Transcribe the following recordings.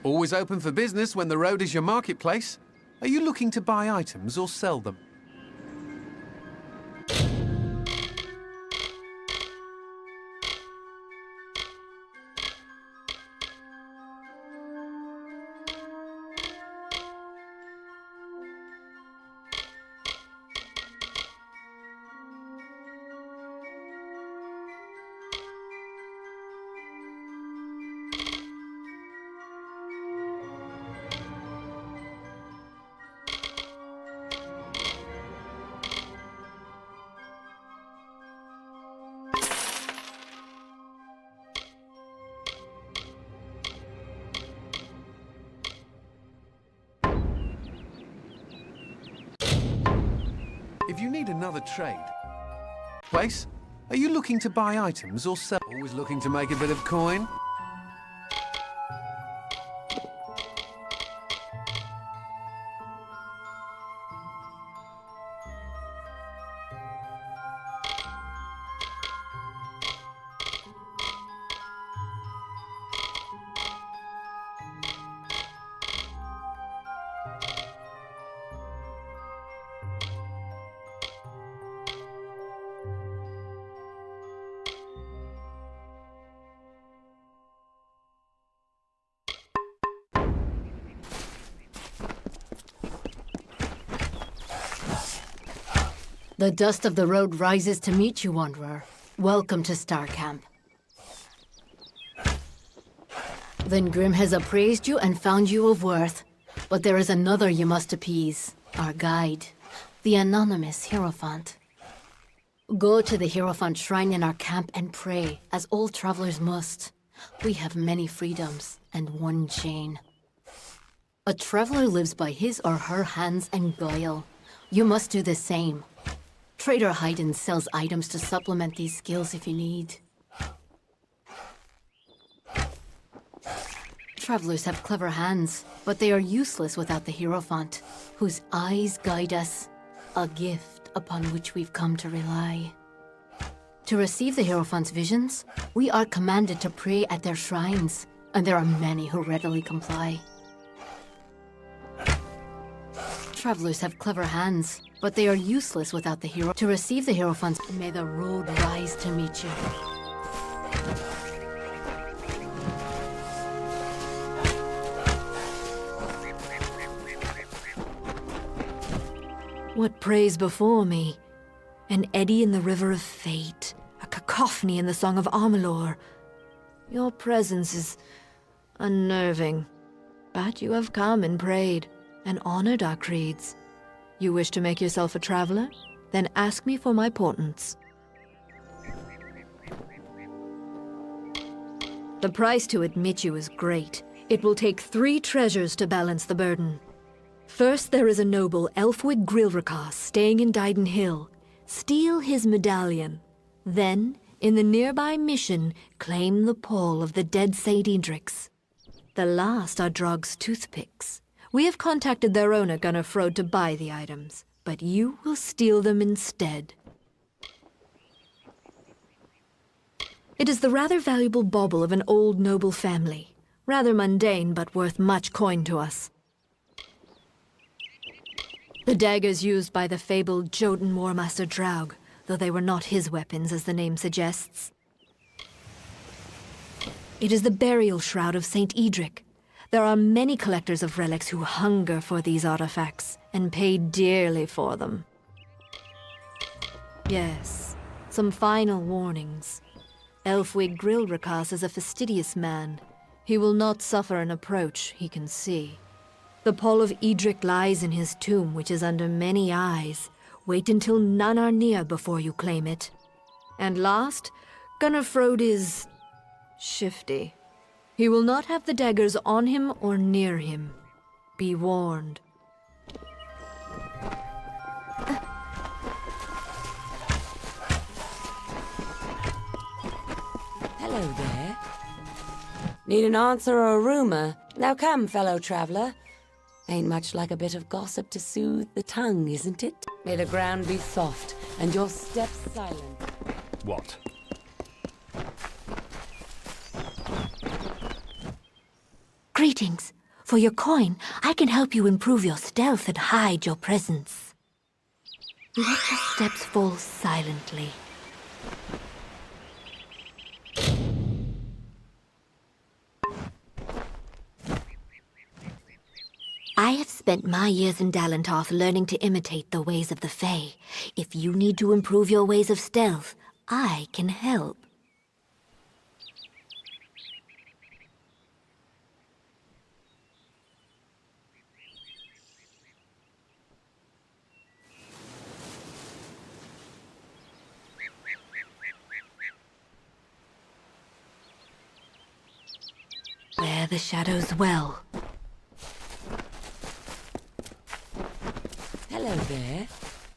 Always open for business when the road is your marketplace. Are you looking to buy items or sell them? If you need another trade place, are you looking to buy items or sell? Always looking to make a bit of coin? The dust of the road rises to meet you, Wanderer. Welcome to Star Camp. Then Grim has appraised you and found you of worth. But there is another you must appease. Our guide, the anonymous Hierophant. Go to the Hierophant shrine in our camp and pray, as all travelers must. We have many freedoms and one chain. A traveler lives by his or her hands and guile. You must do the same. Trader Haydn sells items to supplement these skills if you need. Travelers have clever hands, but they are useless without the Hierophant, whose eyes guide us, a gift upon which we've come to rely. To receive the Hierophant's visions, we are commanded to pray at their shrines, and there are many who readily comply. Travelers have clever hands, but they are useless without the hero. To receive the Hierophants, may the road rise to meet you. What prays before me? An eddy in the river of fate, a cacophony in the song of Amalur. Your presence is unnerving, but you have come and prayed, and honored our creeds. You wish to make yourself a traveler? Then ask me for my portents. The price to admit you is great, It will take 3 treasures to balance the burden. First, there is a noble, Elfwig Grilrakas, staying in Dyden Hill. Steal his medallion. Then, in the nearby mission, claim the pall of the dead Saint Edric's. The last are Drog's toothpicks. We have contacted their owner, Gunnar Frode, to buy the items, but you will steal them instead. It is the rather valuable bauble of an old noble family. Rather mundane, but worth much coin to us. The daggers used by the fabled Jotun Warmaster Draug, though they were not his weapons, as the name suggests. It is the burial shroud of Saint Edric. There are many collectors of relics who hunger for these artifacts, and pay dearly for them. Yes, some final warnings. Elfwig Grilrakas is a fastidious man. He will not suffer an approach he can see. The pall of Edric lies in his tomb, which is under many eyes. Wait until none are near before you claim it. And last, Gunnar Frode is shifty. He will not have the daggers on him or near him. Be warned. Hello there. Need an answer or a rumor? Now come, fellow traveler. Ain't much like a bit of gossip to soothe the tongue, isn't it? May the ground be soft and your steps silent. What? Greetings. For your coin, I can help you improve your stealth and hide your presence. Let your steps fall silently. I have spent my years in Dalentarth learning to imitate the ways of the Fae. If you need to improve your ways of stealth, I can help. Wear the shadows well. Hello there.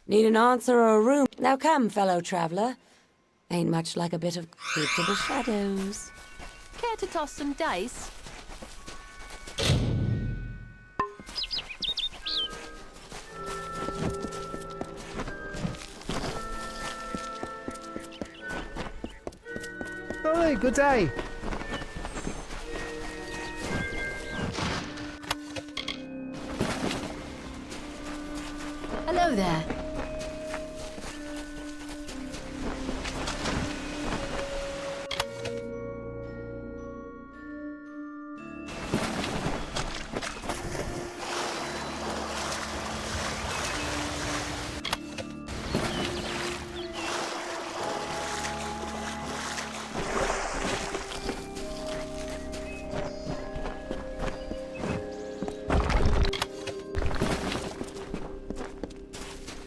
Need an answer or a room? Now come, fellow traveler. Ain't much like a bit of keep to the shadows. Care to toss some dice? Hi, good day. Hello there.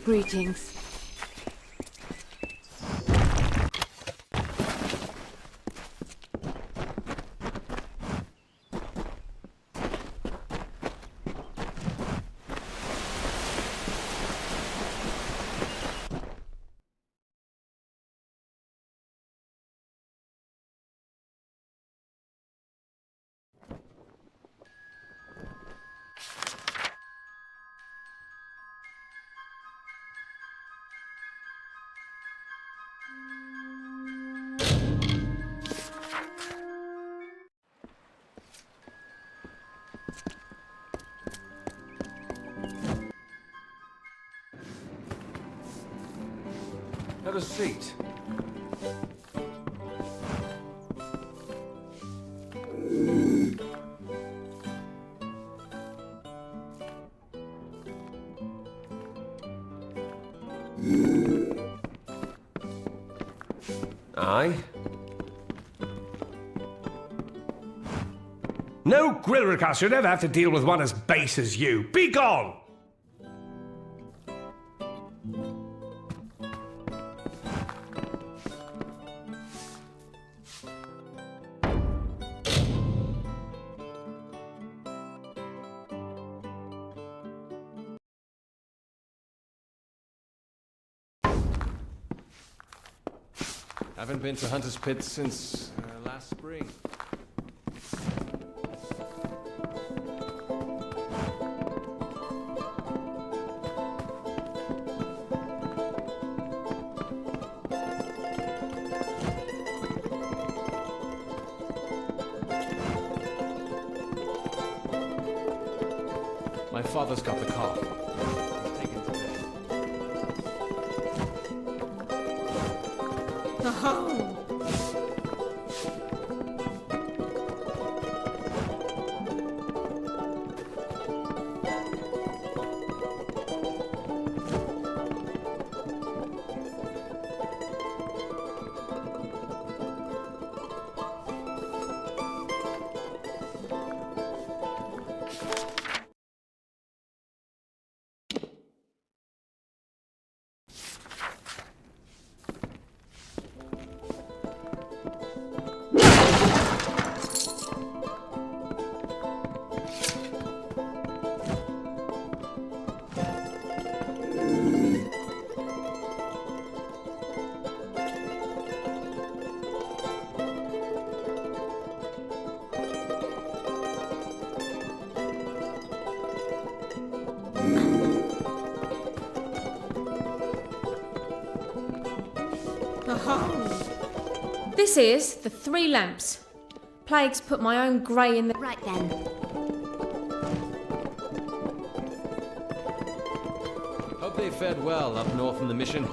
Greetings. Have a seat. Aye? No Grilrakas should ever have to deal with one as base as you. Be gone! Haven't been to Hunter's Pit since last spring. My father's got the cough. He's taken to bed. This is the 3 lamps. Plague's put my own grey in the... Right then. Hope they fared well up north in the mission.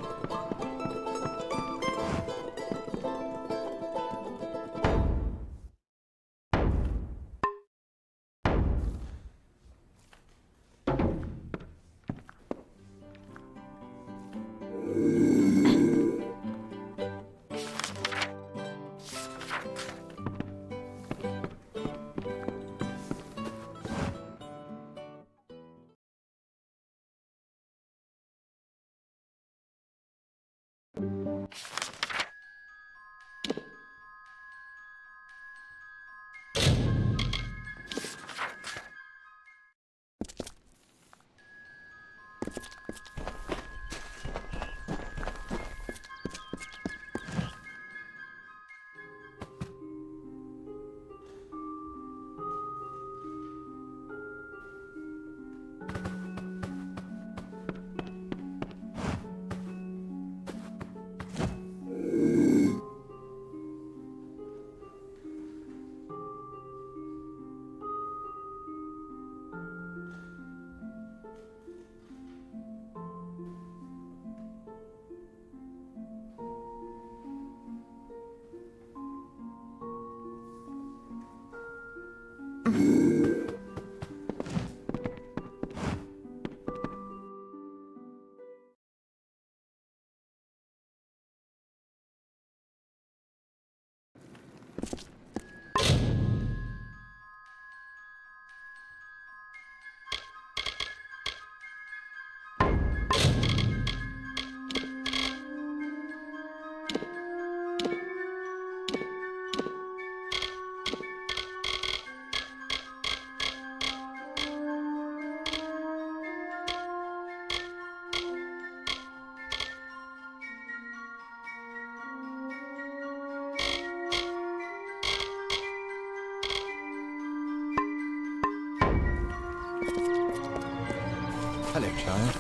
Hello, child.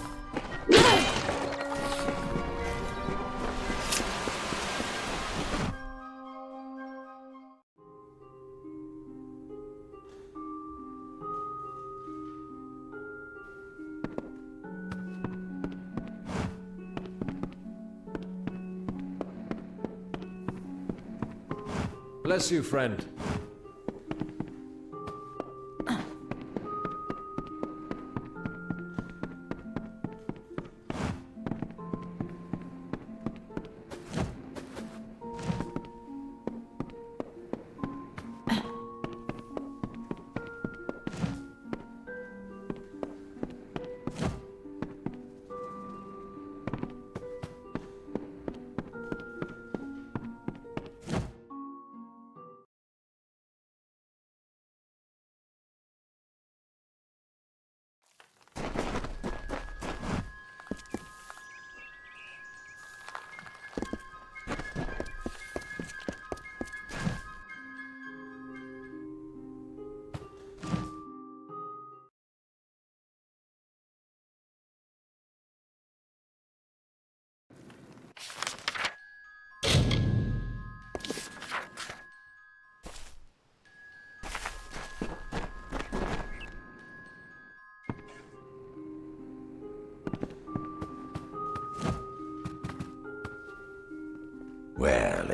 Bless you, friend.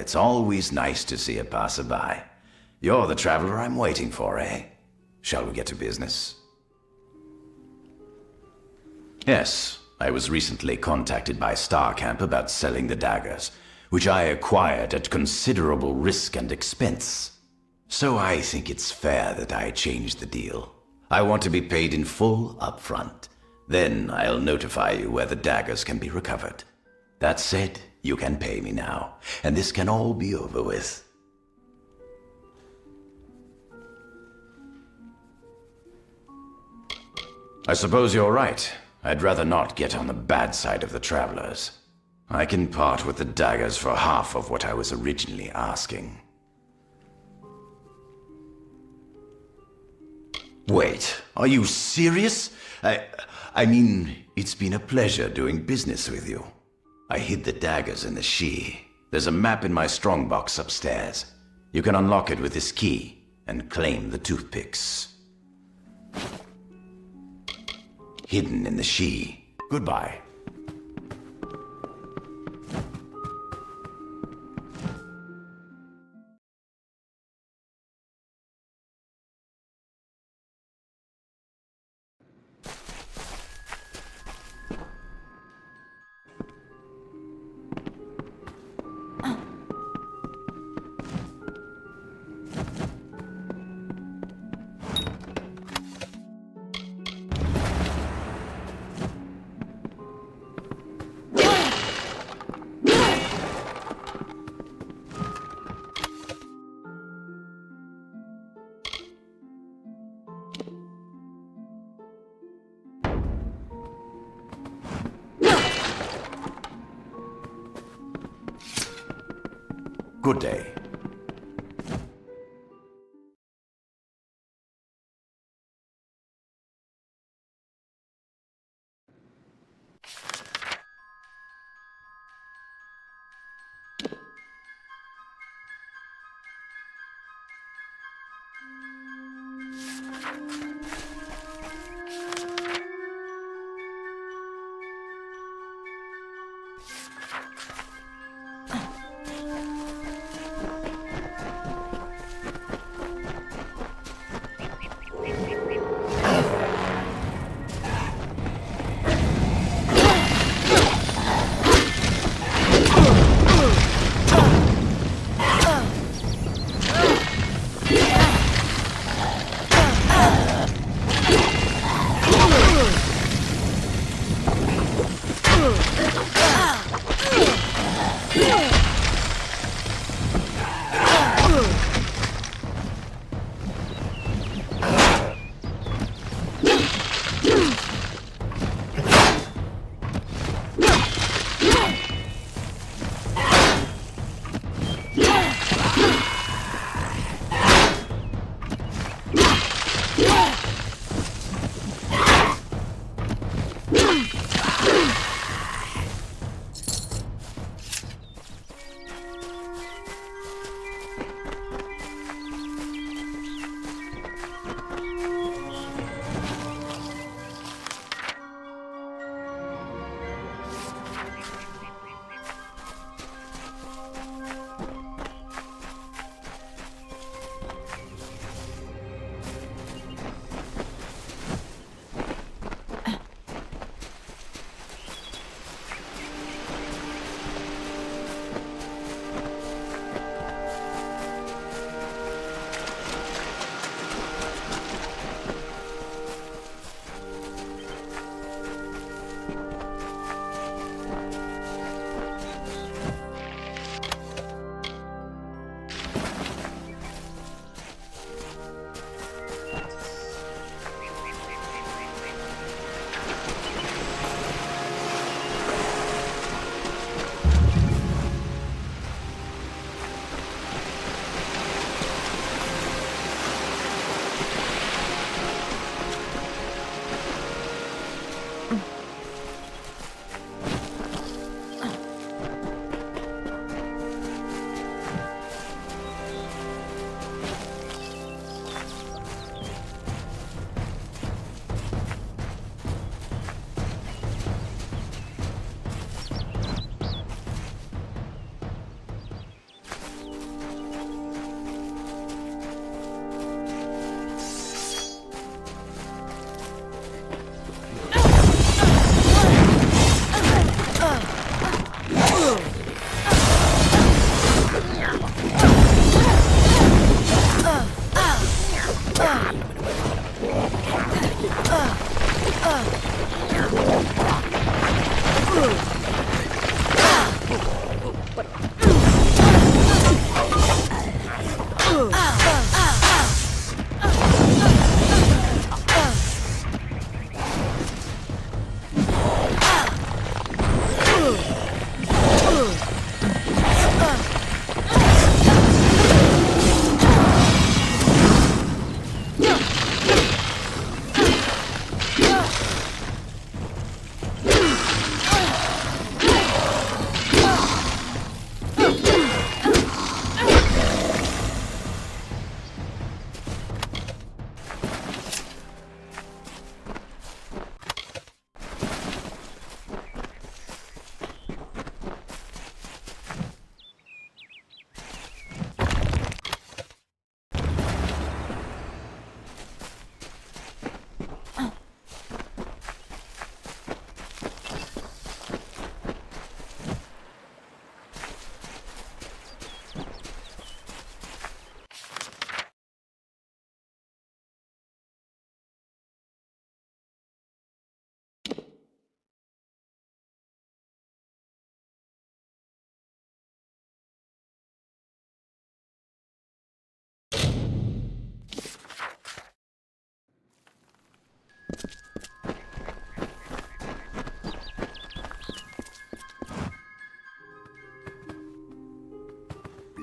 It's always nice to see a passerby. You're the traveler I'm waiting for, eh? Shall we get to business? Yes, I was recently contacted by Starcamp about selling the daggers, which I acquired at considerable risk and expense. So I think it's fair that I change the deal. I want to be paid in full up front. Then I'll notify you where the daggers can be recovered. That said, you can pay me now, and this can all be over with. I suppose you're right. I'd rather not get on the bad side of the travelers. I can part with the daggers for half of what I was originally asking. Wait, are you serious? I mean, it's been a pleasure doing business with you. I hid the daggers in the She. There's a map in my strongbox upstairs. You can unlock it with this key and claim the toothpicks. Hidden in the She. Goodbye. Good day.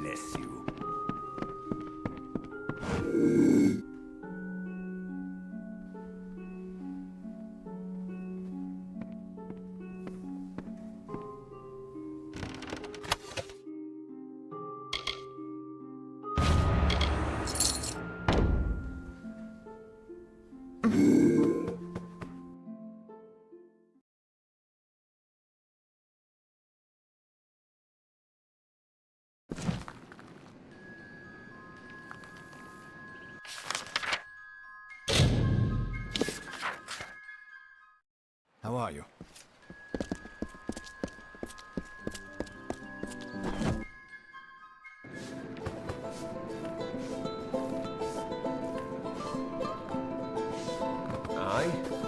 Bless you. How are you? Aye.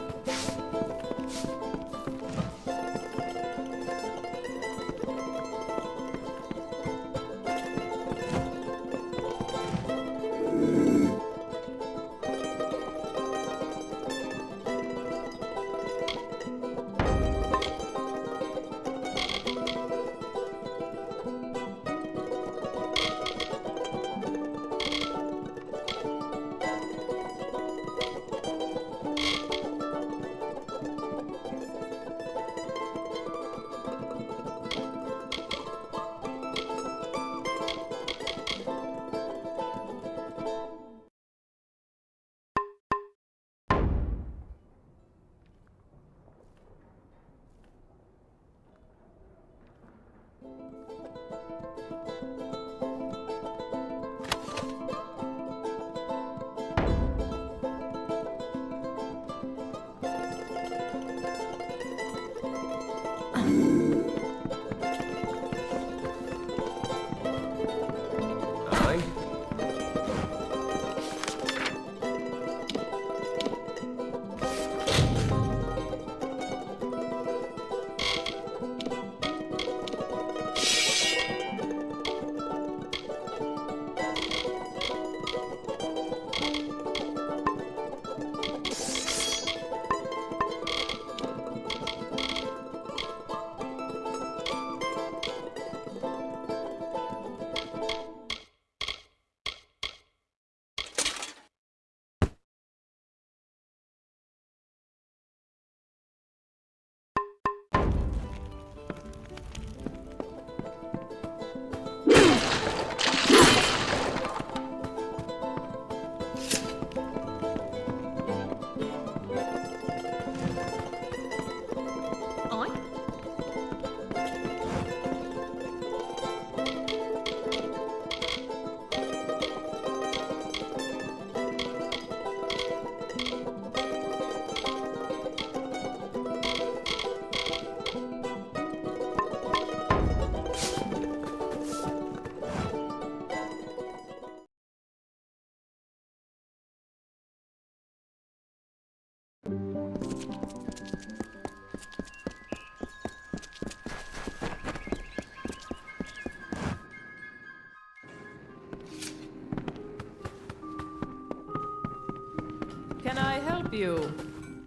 Can I help you?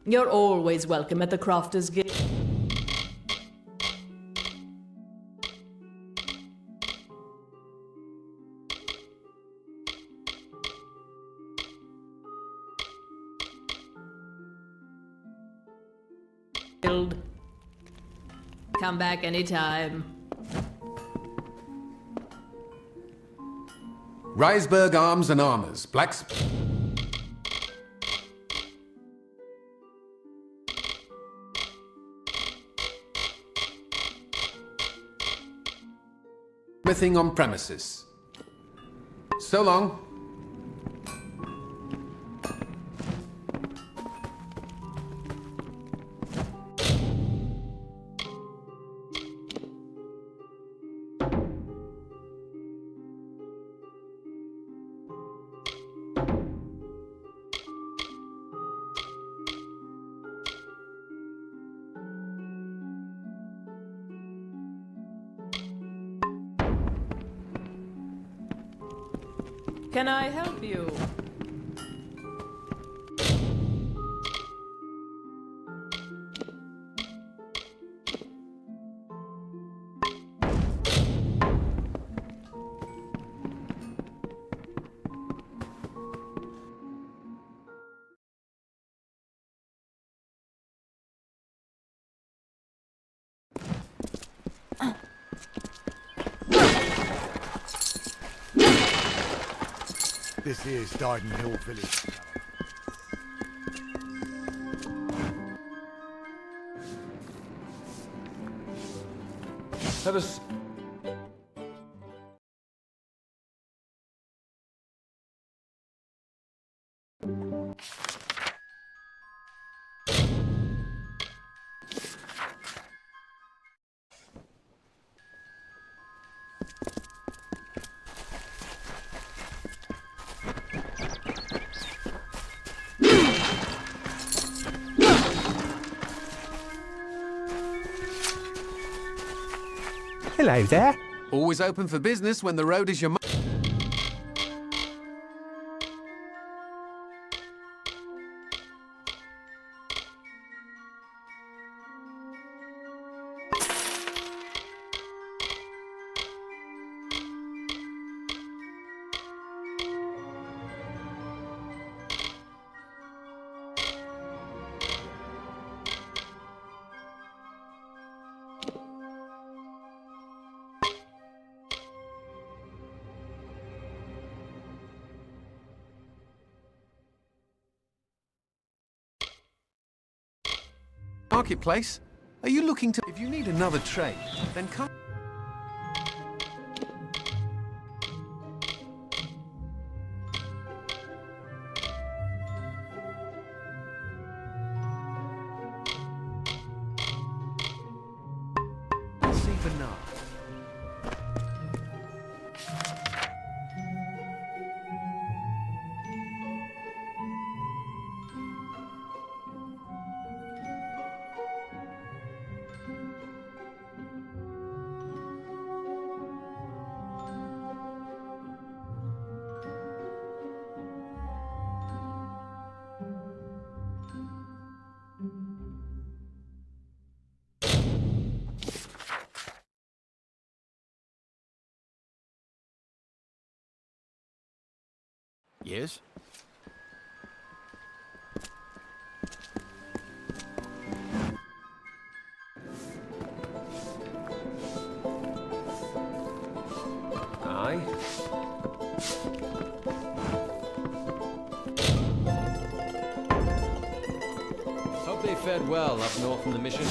You're always welcome at the Crafter's Guild. Come back anytime. Reisberg Arms and Armors, Blacks. Smithing on premises. So long. Can I help you? This is Darden Hill Village. Have us. Hello there. Always open for business when the road is your marketplace. Are you looking to... If you need another trade, then come... See Bernard. Yes? Aye. Hope they fed well up north in the mission.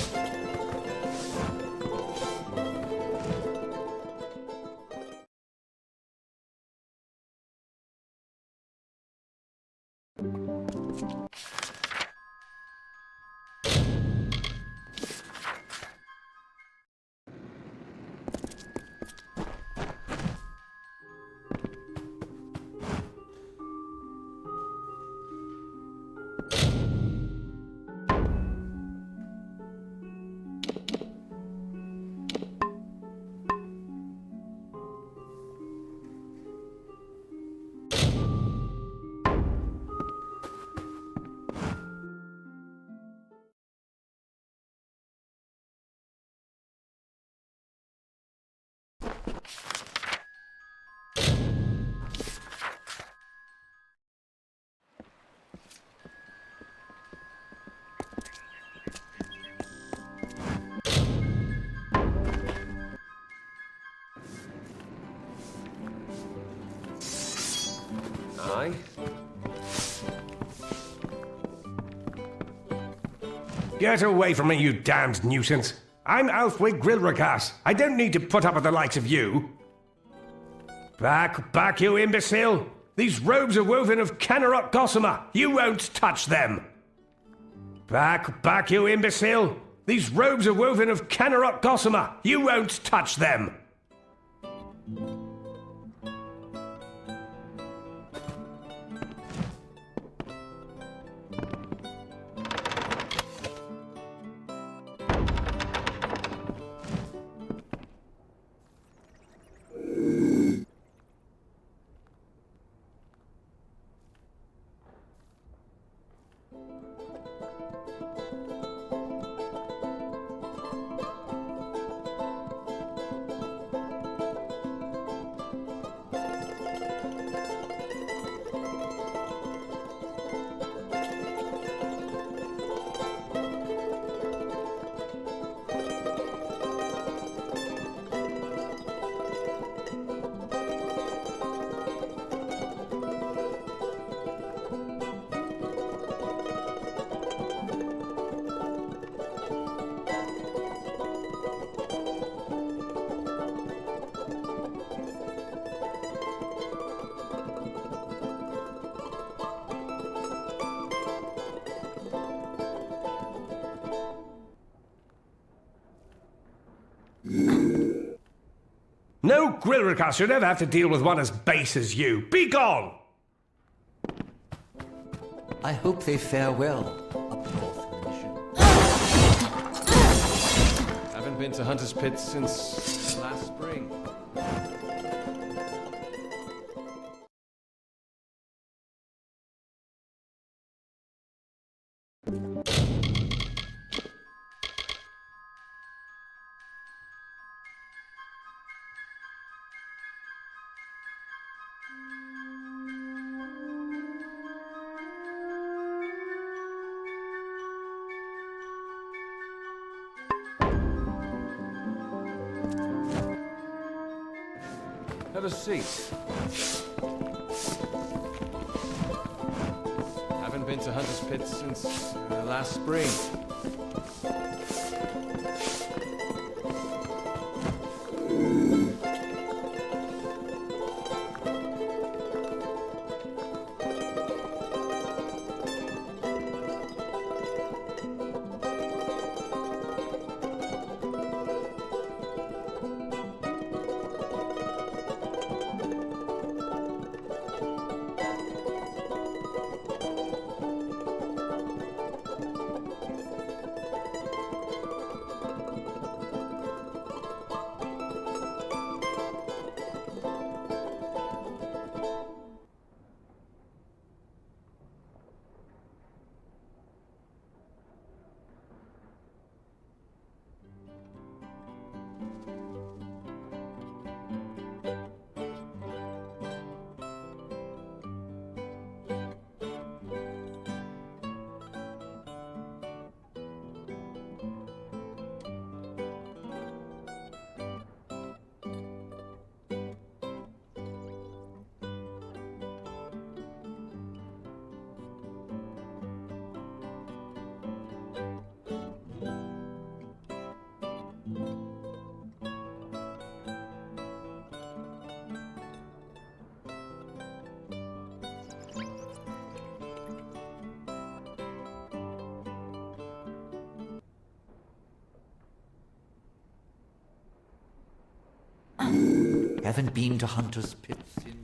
eh? Get away from me, you damned nuisance. I'm Alfwig Grillragas. I don't need to put up with the likes of you. Back, you imbecile! These robes are woven of Kennerot gossamer. You won't touch them. Back, you imbecile! These robes are woven of Kennerot gossamer. You won't touch them. No Grillragas should ever have to deal with one as base as you. Be gone! I hope they fare well up north in the mission. Haven't been to Hunter's Pit since last spring. Have a seat. Haven't been to Hunter's Pit since last spring. Haven't been to Hunter's Pit since...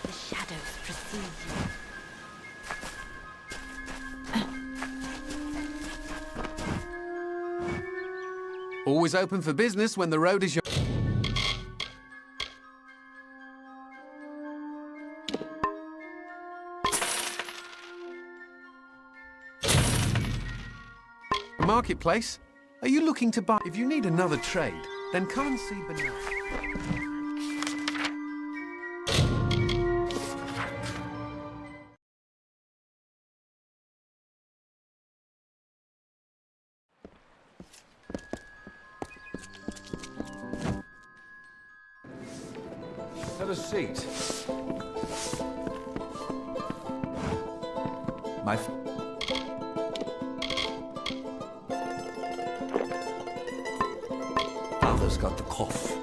The shadows precede you. Always open for business when the road is your... Marketplace? Are you looking to buy... If you need another trade, then come and see Banana. Have a seat. My father's got the cough.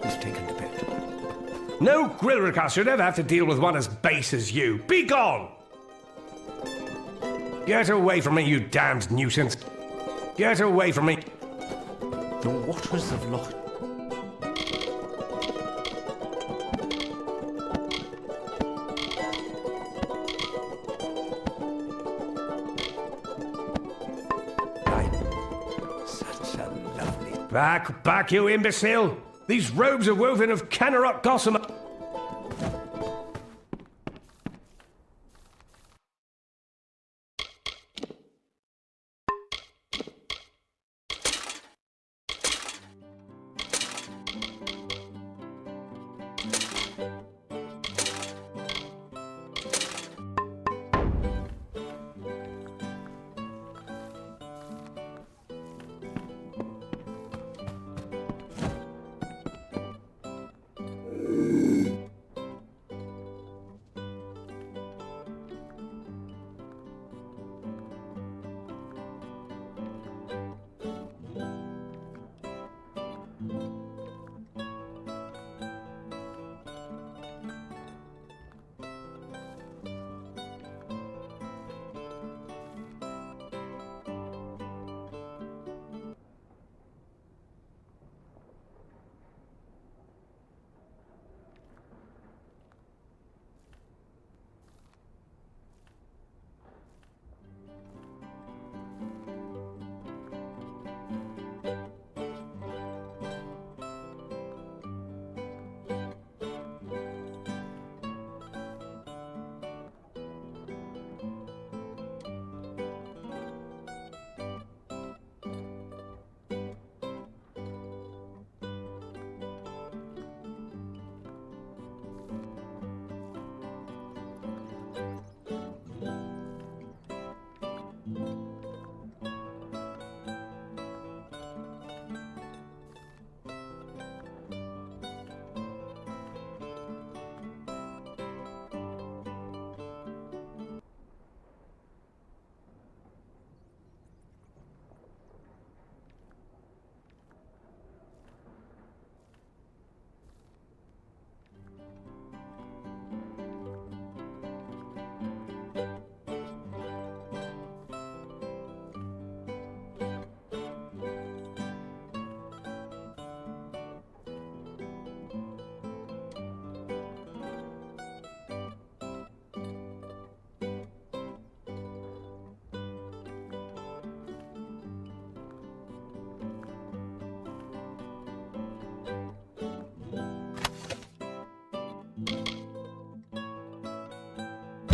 He's taken to bed. No Grillricas should ever have to deal with one as base as you. Be gone! Get away from me, you damned nuisance. Get away from me. The waters of Loch... Such a lovely... Back, back, you imbecile! These robes are woven of Canarok gossamer.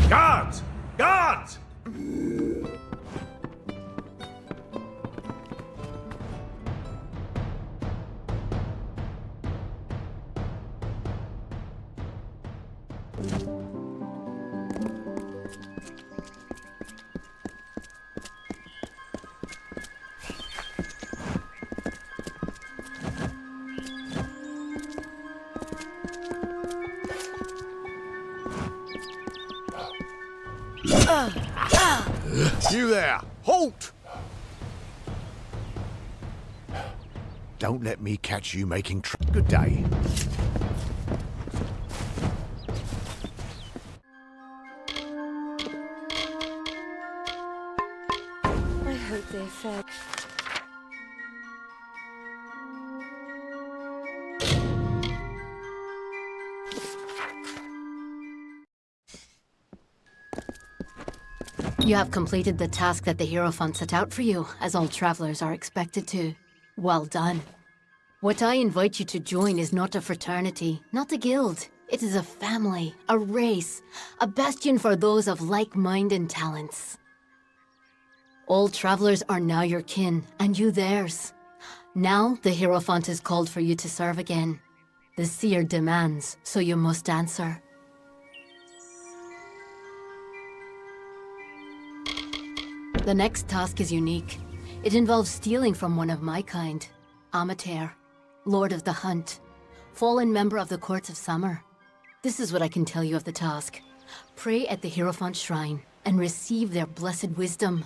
Guards! Guards! You there! Halt! Don't let me catch you making Good day. I hope they fed. You have completed the task that the Hierophant set out for you, as all travelers are expected to. Well done. What I invite you to join is not a fraternity, not a guild. It is a family, a race, a bastion for those of like mind and talents. All travelers are now your kin, and you theirs. Now the Hierophant is called for you to serve again. The seer demands, so you must answer. The next task is unique. It involves stealing from one of my kind, Amalur, Lord of the Hunt, fallen member of the Courts of Summer. This is what I can tell you of the task. Pray at the Hierophant Shrine and receive their blessed wisdom.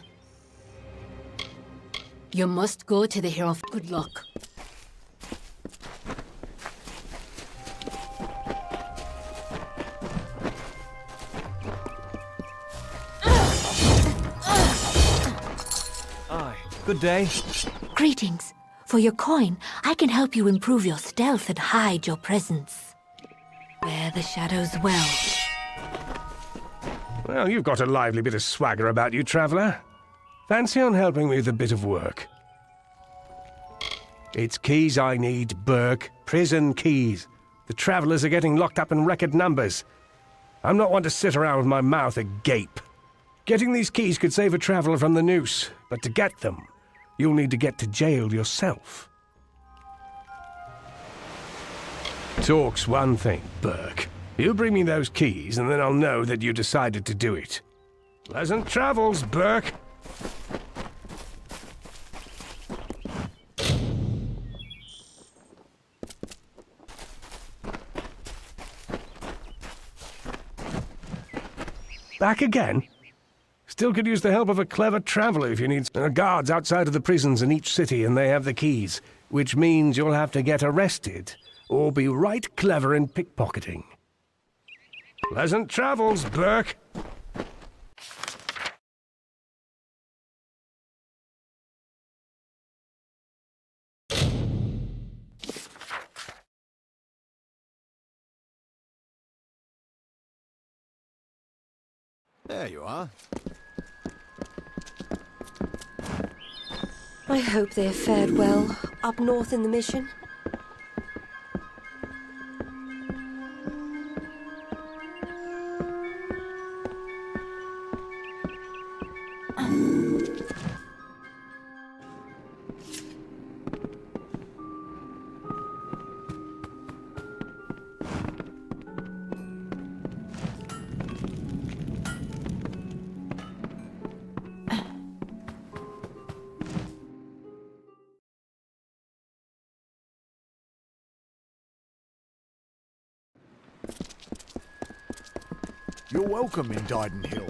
You must go to the Hierophant. Good luck. Aye. Good day. Greetings. For your coin, I can help you improve your stealth and hide your presence. Where the shadows dwell. Well, you've got a lively bit of swagger about you, traveller. Fancy on helping me with a bit of work? It's keys I need, Burke. Prison keys. The travellers are getting locked up in record numbers. I'm not one to sit around with my mouth agape. Getting these keys could save a traveller from the noose, but to get them, you'll need to get to jail yourself. Talk's one thing, Burke. You bring me those keys, and then I'll know that you decided to do it. Pleasant travels, Burke. Back again? Still could use the help of a clever traveller if you need. There are guards outside of the prisons in each city, and they have the keys, which means you'll have to get arrested, or be right clever in pickpocketing. Pleasant travels, Burke. There you are. I hope they have fared well up north in the mission. You're welcome in Dyden Hill.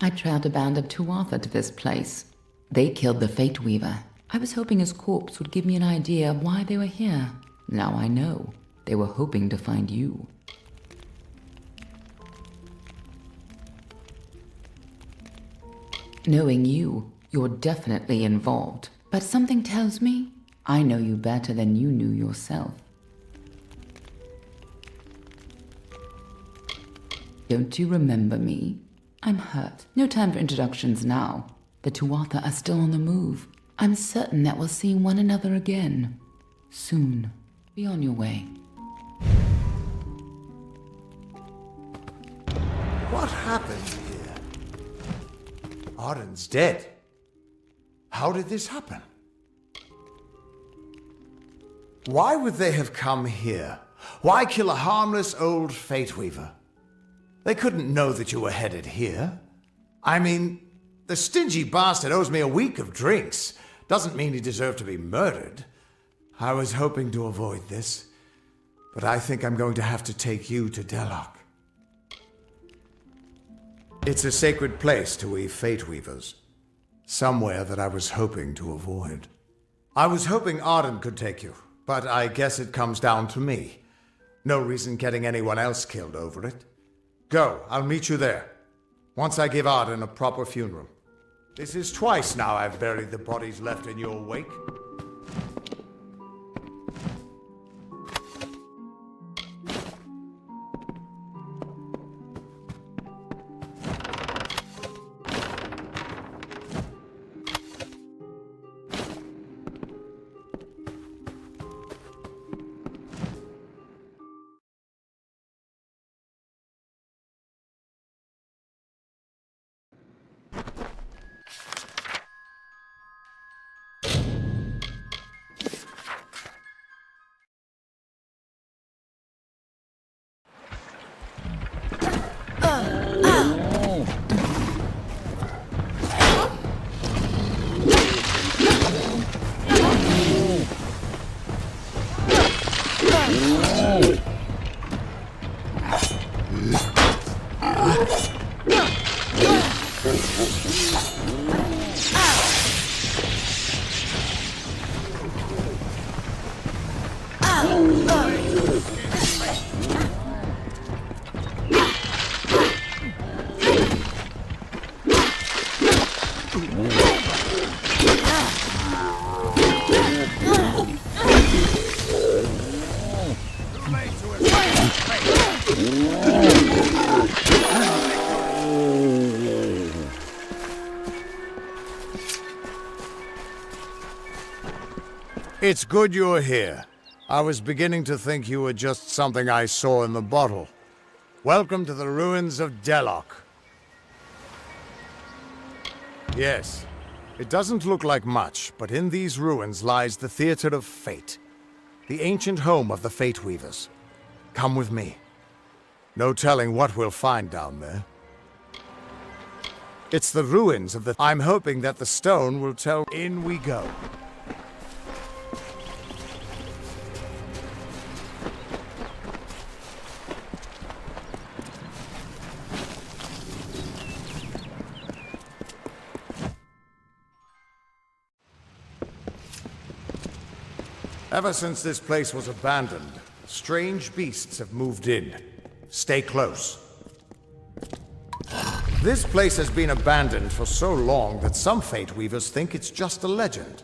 I trailed a band of Tuatha to this place. They killed the Fate Weaver. I was hoping his corpse would give me an idea of why they were here. Now I know. They were hoping to find you. Knowing you, you're definitely involved. But something tells me I know you better than you knew yourself. Don't you remember me? I'm hurt. No time for introductions now. The Tuatha are still on the move. I'm certain that we'll see one another again. Soon. Be on your way. What happened here? Arden's dead. How did this happen? Why would they have come here? Why kill a harmless old Fate Weaver? They couldn't know that you were headed here. I mean, the stingy bastard owes me a week of drinks. Doesn't mean he deserved to be murdered. I was hoping to avoid this, but I think I'm going to have to take you to Delok. It's a sacred place to we Fate Weavers. Somewhere that I was hoping to avoid. I was hoping Arden could take you, but I guess it comes down to me. No reason getting anyone else killed over it. Go, I'll meet you there. Once I give Arden a proper funeral. This is twice now I've buried the bodies left in your wake. It's good you're here. I was beginning to think you were just something I saw in the bottle. Welcome to the ruins of Delok. Yes, it doesn't look like much, but in these ruins lies the Theater of Fate, the ancient home of the Fate Weavers. Come with me. No telling what we'll find down there. It's the ruins of the... I'm hoping that the stone will tell... In we go. Ever since this place was abandoned, strange beasts have moved in. Stay close. This place has been abandoned for so long that some Fate Weavers think it's just a legend.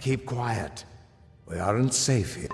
Keep quiet. We aren't safe here.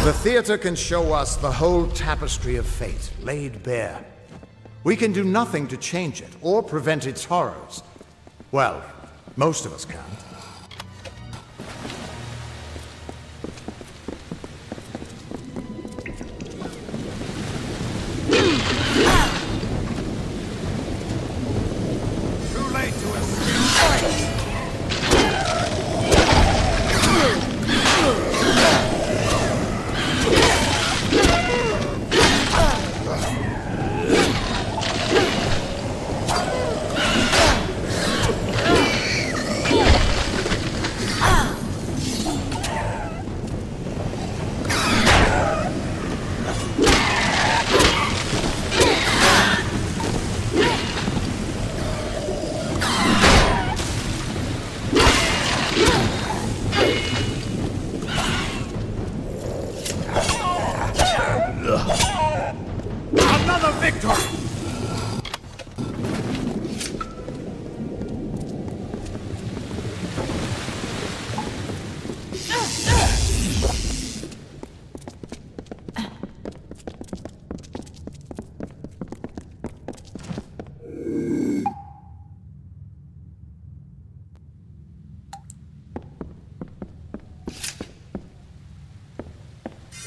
The theater can show us the whole tapestry of fate, laid bare. We can do nothing to change it, or prevent its horrors. Well, most of us can't. Too late to escape.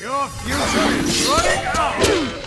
Your future is running out!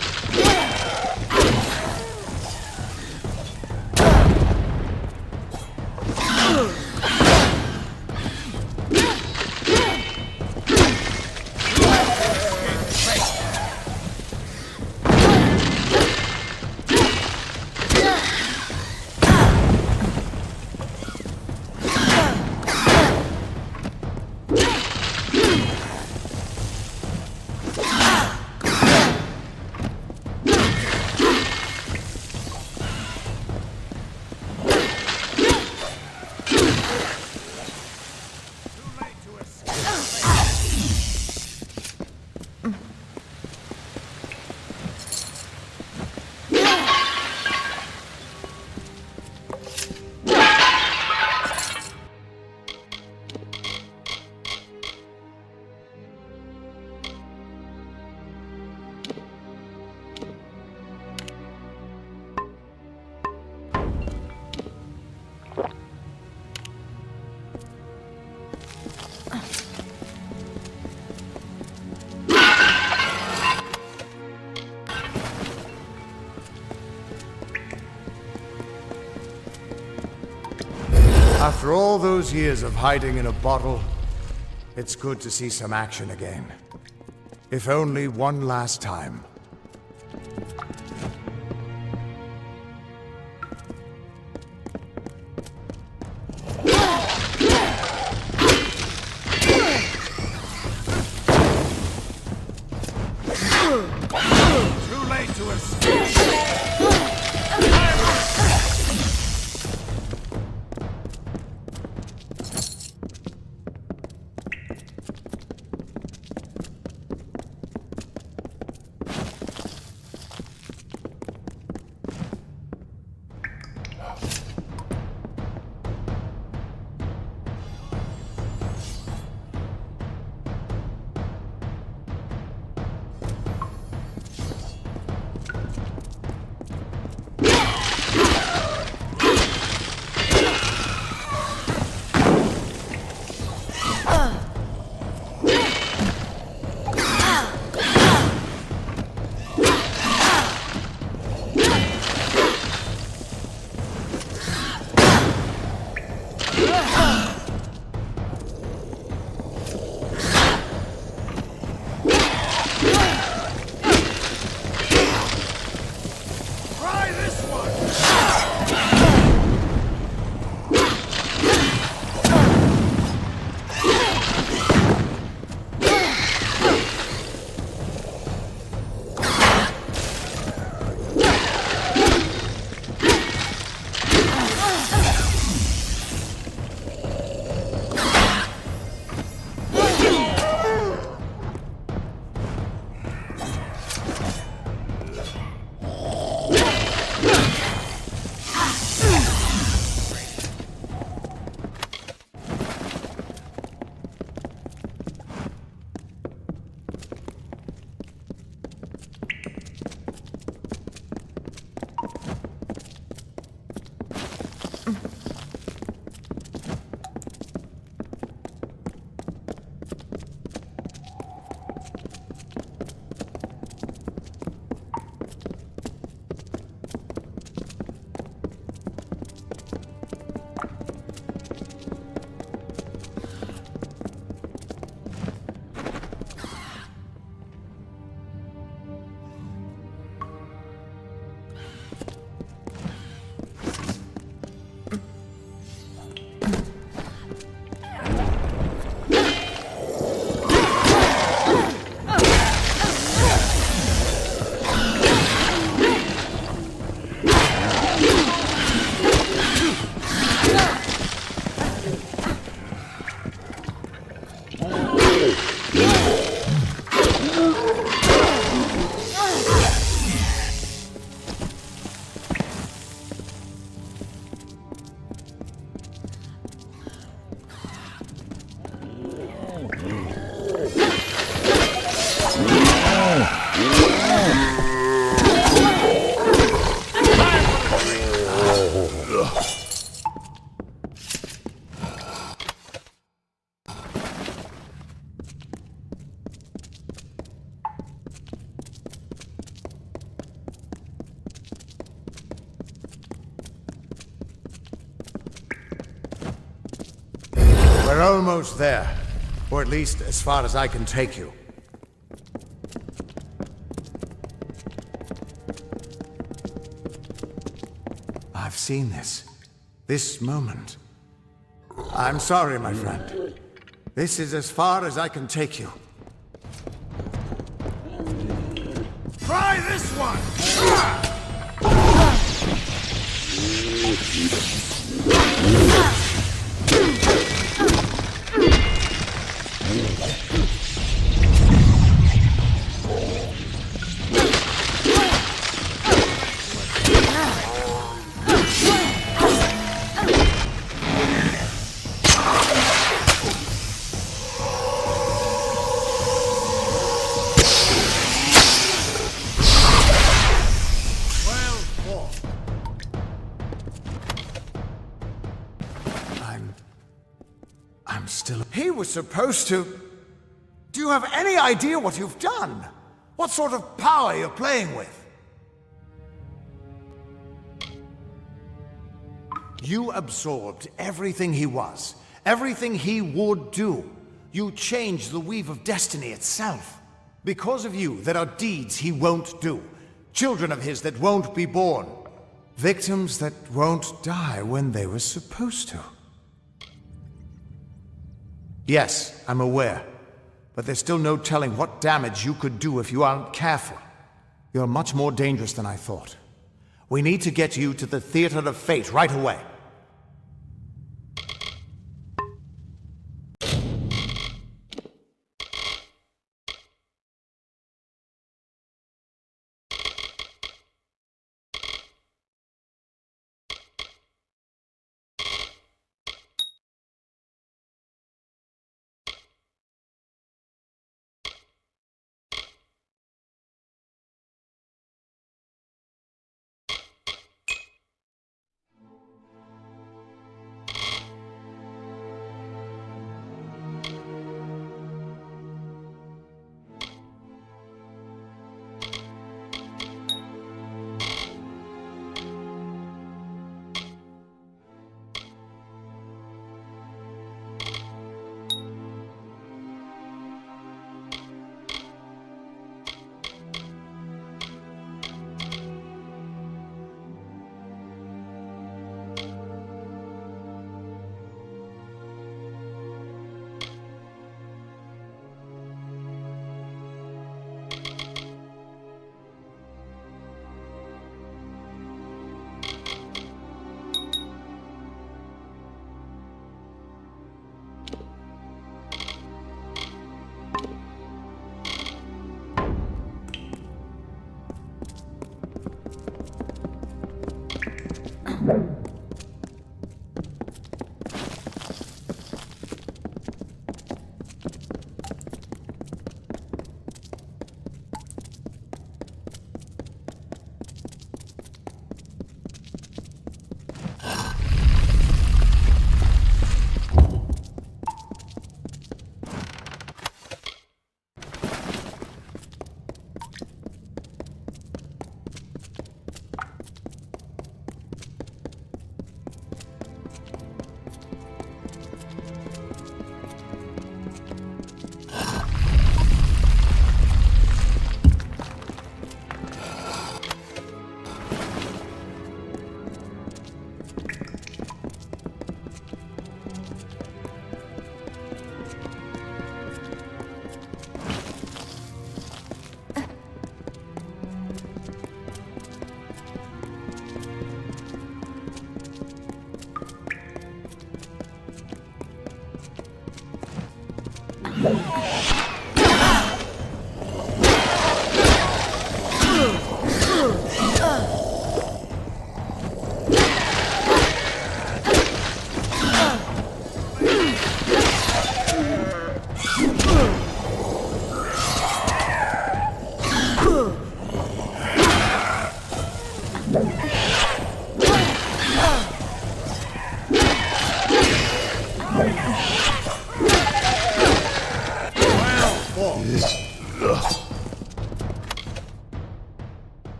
After all those years of hiding in a bottle, it's good to see some action again. If only one last time. Too late to escape! We're almost there. Or at least as far as I can take you. I've seen this. This moment. I'm sorry, my friend. This is as far as I can take you. Try this one! I'm still... He was supposed to... Do you have any idea what you've done? What sort of power you're playing with? You absorbed everything he was, everything he would do. You changed the weave of destiny itself. Because of you, there are deeds he won't do. Children of his that won't be born. Victims that won't die when they were supposed to. Yes, I'm aware. But there's still no telling what damage you could do if you aren't careful. You're much more dangerous than I thought. We need to get you to the Theater of Fate right away.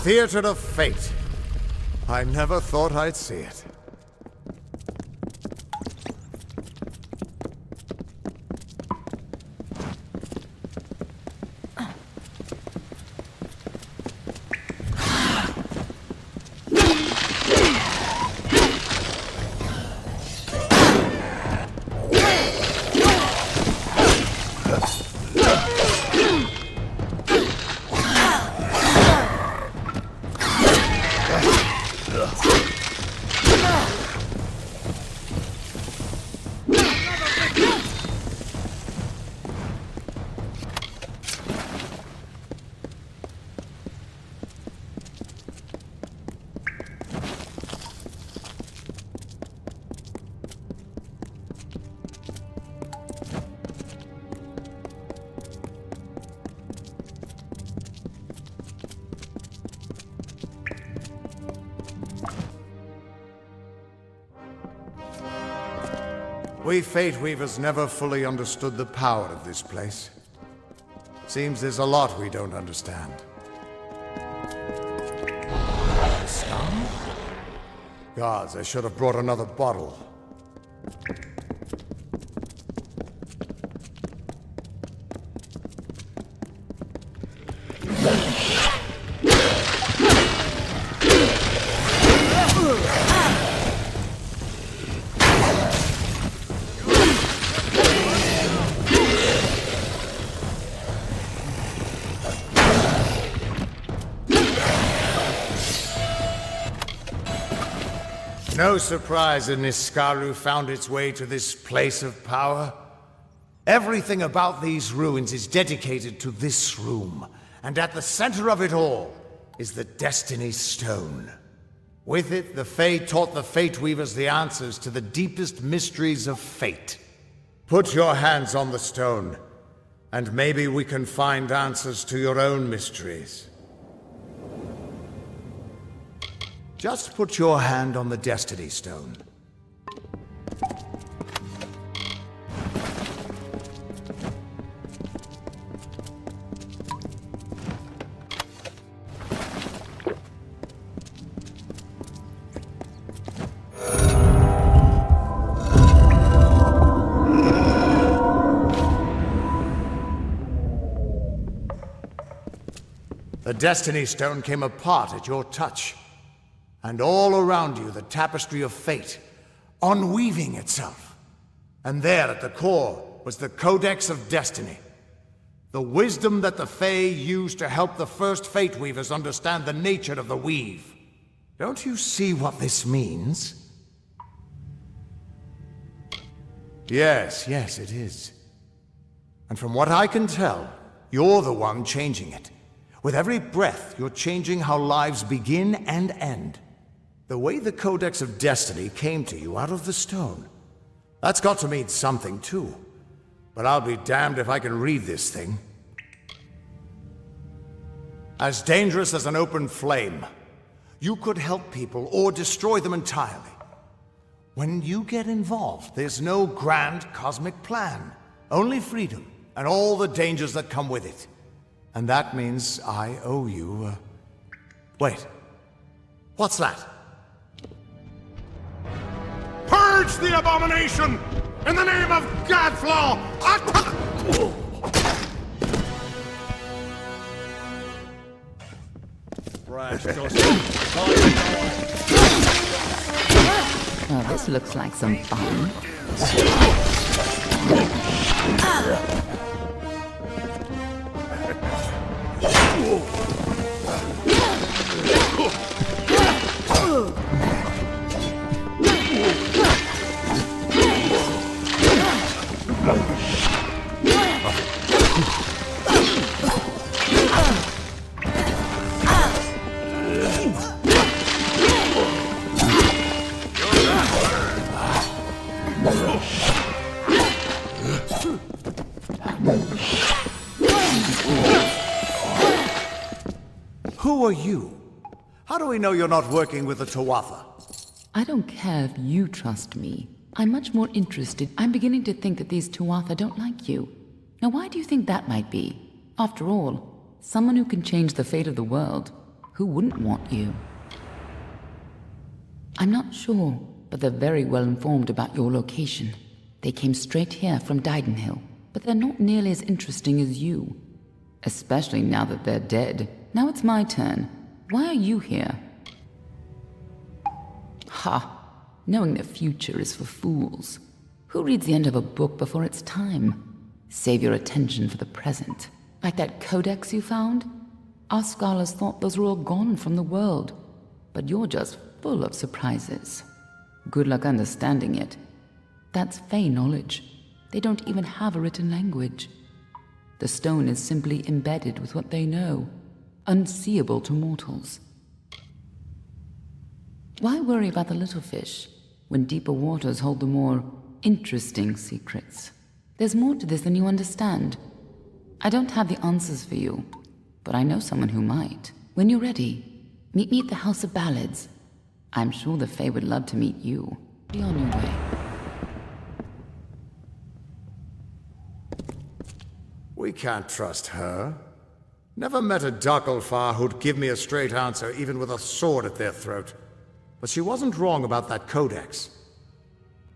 theater of fate. I never thought I'd see it. We Fate Weavers never fully understood the power of this place. Seems there's a lot we don't understand. Gods, I should have brought another bottle. No surprise that Niskaru found its way to this place of power. Everything about these ruins is dedicated to this room, and at the center of it all is the Destiny Stone. With it, the Fae taught the Fate Weavers the answers to the deepest mysteries of fate. Put your hands on the stone, and maybe we can find answers to your own mysteries. Just put your hand on the Destiny Stone. The Destiny Stone came apart at your touch. And all around you, the tapestry of fate, unweaving itself. And there at the core was the Codex of Destiny. The wisdom that the Fae used to help the first Fate Weavers understand the nature of the weave. Don't you see what this means? Yes, it is. And from what I can tell, you're the one changing it. With every breath, you're changing how lives begin and end. The way the Codex of Destiny came to you out of the stone. That's got to mean something, too. But I'll be damned if I can read this thing. As dangerous as an open flame, you could help people or destroy them entirely. When you get involved, there's no grand cosmic plan. Only freedom, and all the dangers that come with it. And that means I owe you, Wait. What's that? Purge the abomination! In the name of Godflaw! Well, this looks like some fun. Who are you? How do we know you're not working with the Tuatha? I don't care if you trust me. I'm much more interested. I'm beginning to think that these Tuatha don't like you. Now, why do you think that might be? After all, someone who can change the fate of the world. Who wouldn't want you? I'm not sure, but they're very well informed about your location. They came straight here from Didenhill, but they're not nearly as interesting as you. Especially now that they're dead. Now it's my turn. Why are you here? Ha! Knowing the future is for fools. Who reads the end of a book before it's time? Save your attention for the present. Like that codex you found? Our scholars thought those were all gone from the world. But you're just full of surprises. Good luck understanding it. That's Fey knowledge. They don't even have a written language. The stone is simply embedded with what they know, unseeable to mortals. Why worry about the little fish, when deeper waters hold the more interesting secrets? There's more to this than you understand. I don't have the answers for you, but I know someone who might. When you're ready, meet me at the House of Ballads. I'm sure the Fae would love to meet you. Be on your way. We can't trust her. Never met a Darkelfar who'd give me a straight answer, even with a sword at their throat. But she wasn't wrong about that codex.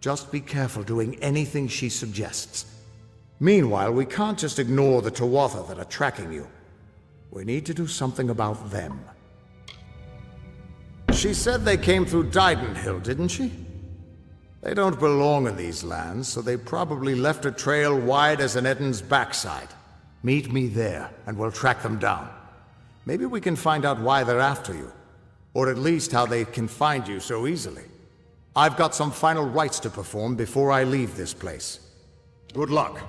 Just be careful doing anything she suggests. Meanwhile, we can't just ignore the Tuatha that are tracking you. We need to do something about them. She said they came through Didenhill, didn't she? They don't belong in these lands, so they probably left a trail wide as an Eden's backside. Meet me there, and we'll track them down. Maybe we can find out why they're after you. Or at least how they can find you so easily. I've got some final rites to perform before I leave this place. Good luck.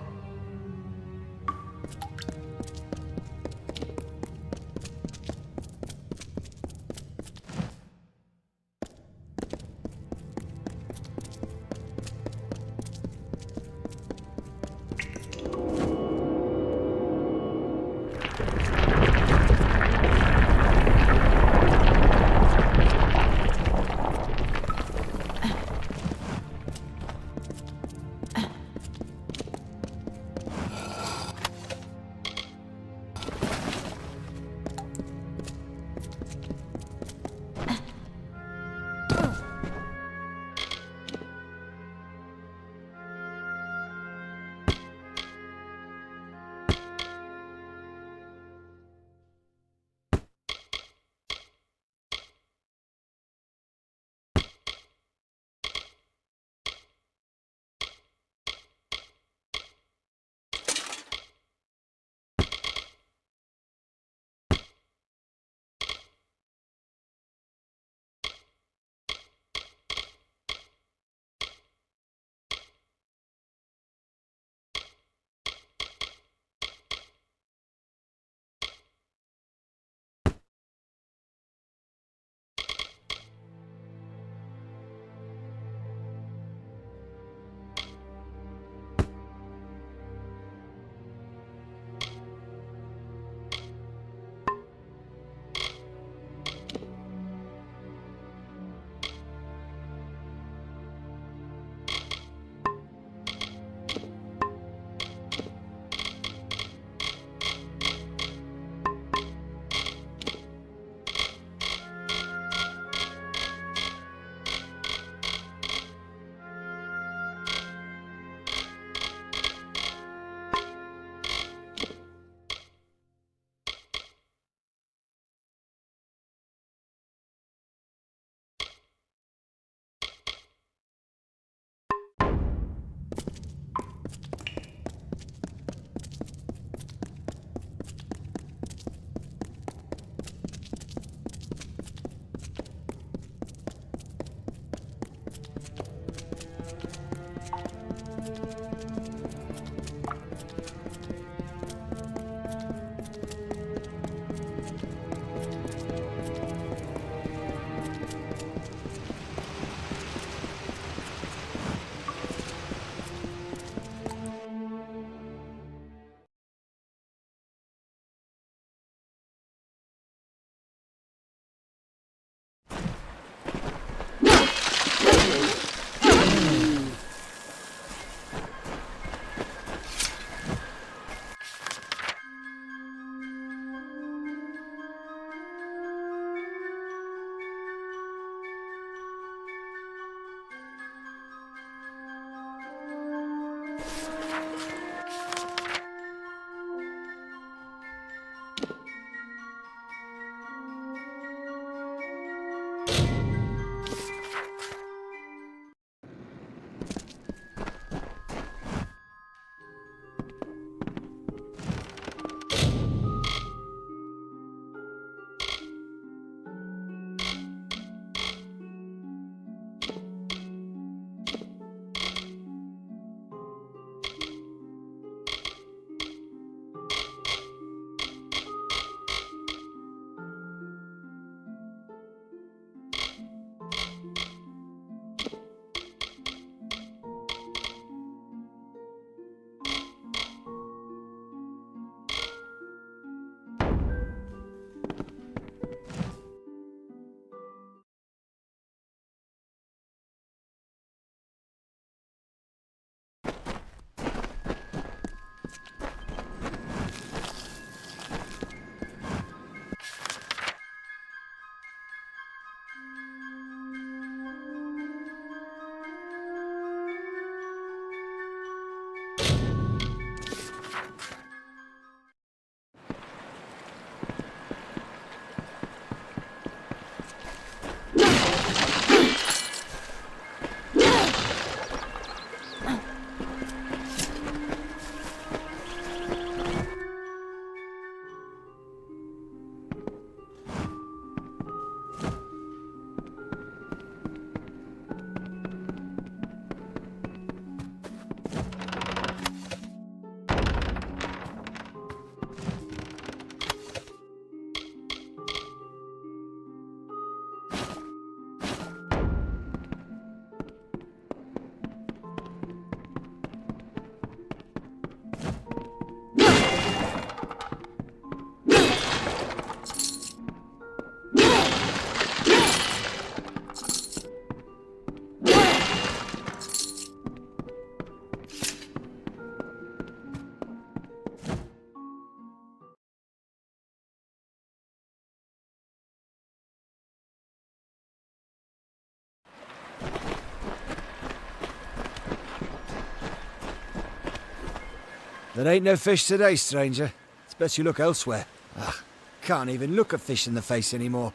There ain't no fish today, stranger. It's best you look elsewhere. Ugh, can't even look a fish in the face anymore.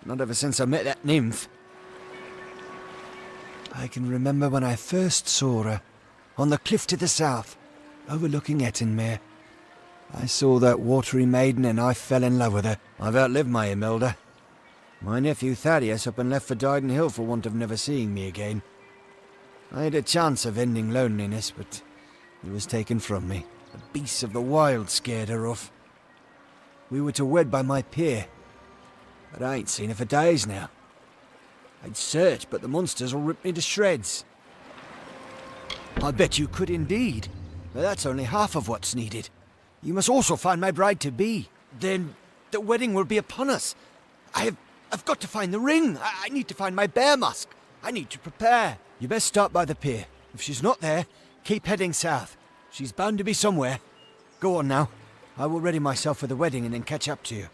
Not ever since I met that nymph. I can remember when I first saw her, on the cliff to the south, overlooking Ettenmere. I saw that watery maiden and I fell in love with her. I've outlived my Imelda. My nephew Thaddeus up and left for Dyden Hill for want of never seeing me again. I had a chance of ending loneliness, but it was taken from me. The beasts of the wild scared her off. We were to wed by my pier, but I ain't seen her for days now. I'd search, but the monsters will rip me to shreds. I bet you could indeed, but that's only half of what's needed. You must also find my bride-to-be. Then the wedding will be upon us. I've got to find the ring. I need to find my bear mask. I need to prepare. You best start by the pier. If she's not there, keep heading south. She's bound to be somewhere. Go on now. I will ready myself for the wedding and then catch up to you.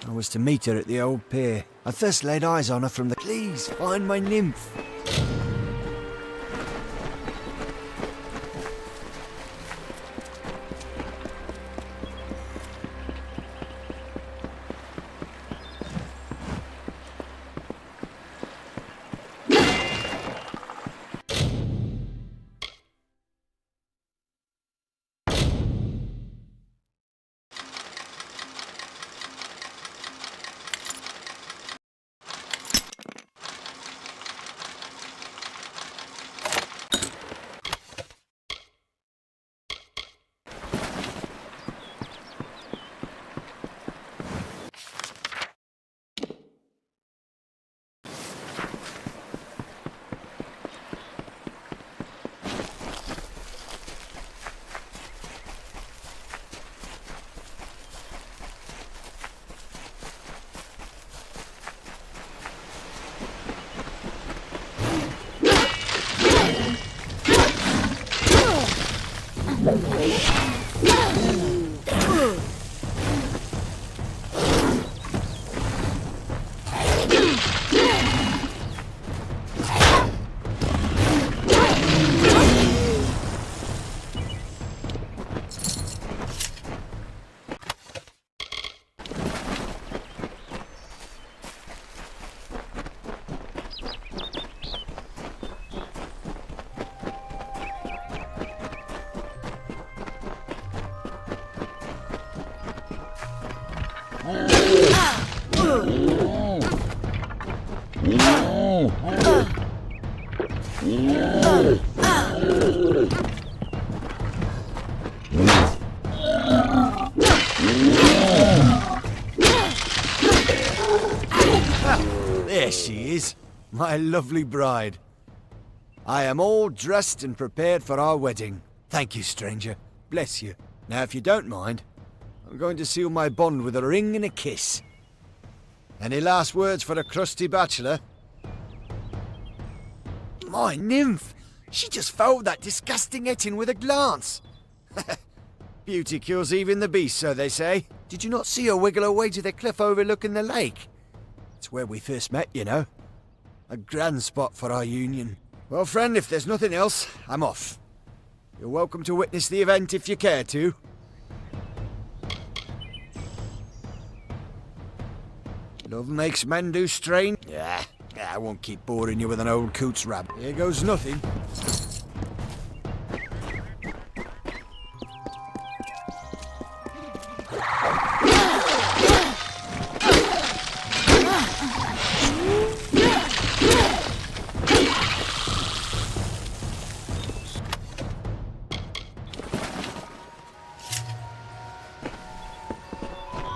I was to meet her at the old pier. I first laid eyes on her from the... Please, find my nymph. There she is, my lovely bride. I am all dressed and prepared for our wedding. Thank you, stranger. Bless you. Now, if you don't mind, I'm going to seal my bond with a ring and a kiss. Any last words for a crusty bachelor? My nymph! She just fouled that disgusting Ettin with a glance. Beauty cures even the beast, so they say. Did you not see her wiggle her way to the cliff overlooking the lake? It's where we first met, you know. A grand spot for our union. Well, friend, if there's nothing else, I'm off. You're welcome to witness the event if you care to. Love makes men do strange. Yeah, I won't keep boring you with an old coot's rap. Here goes nothing.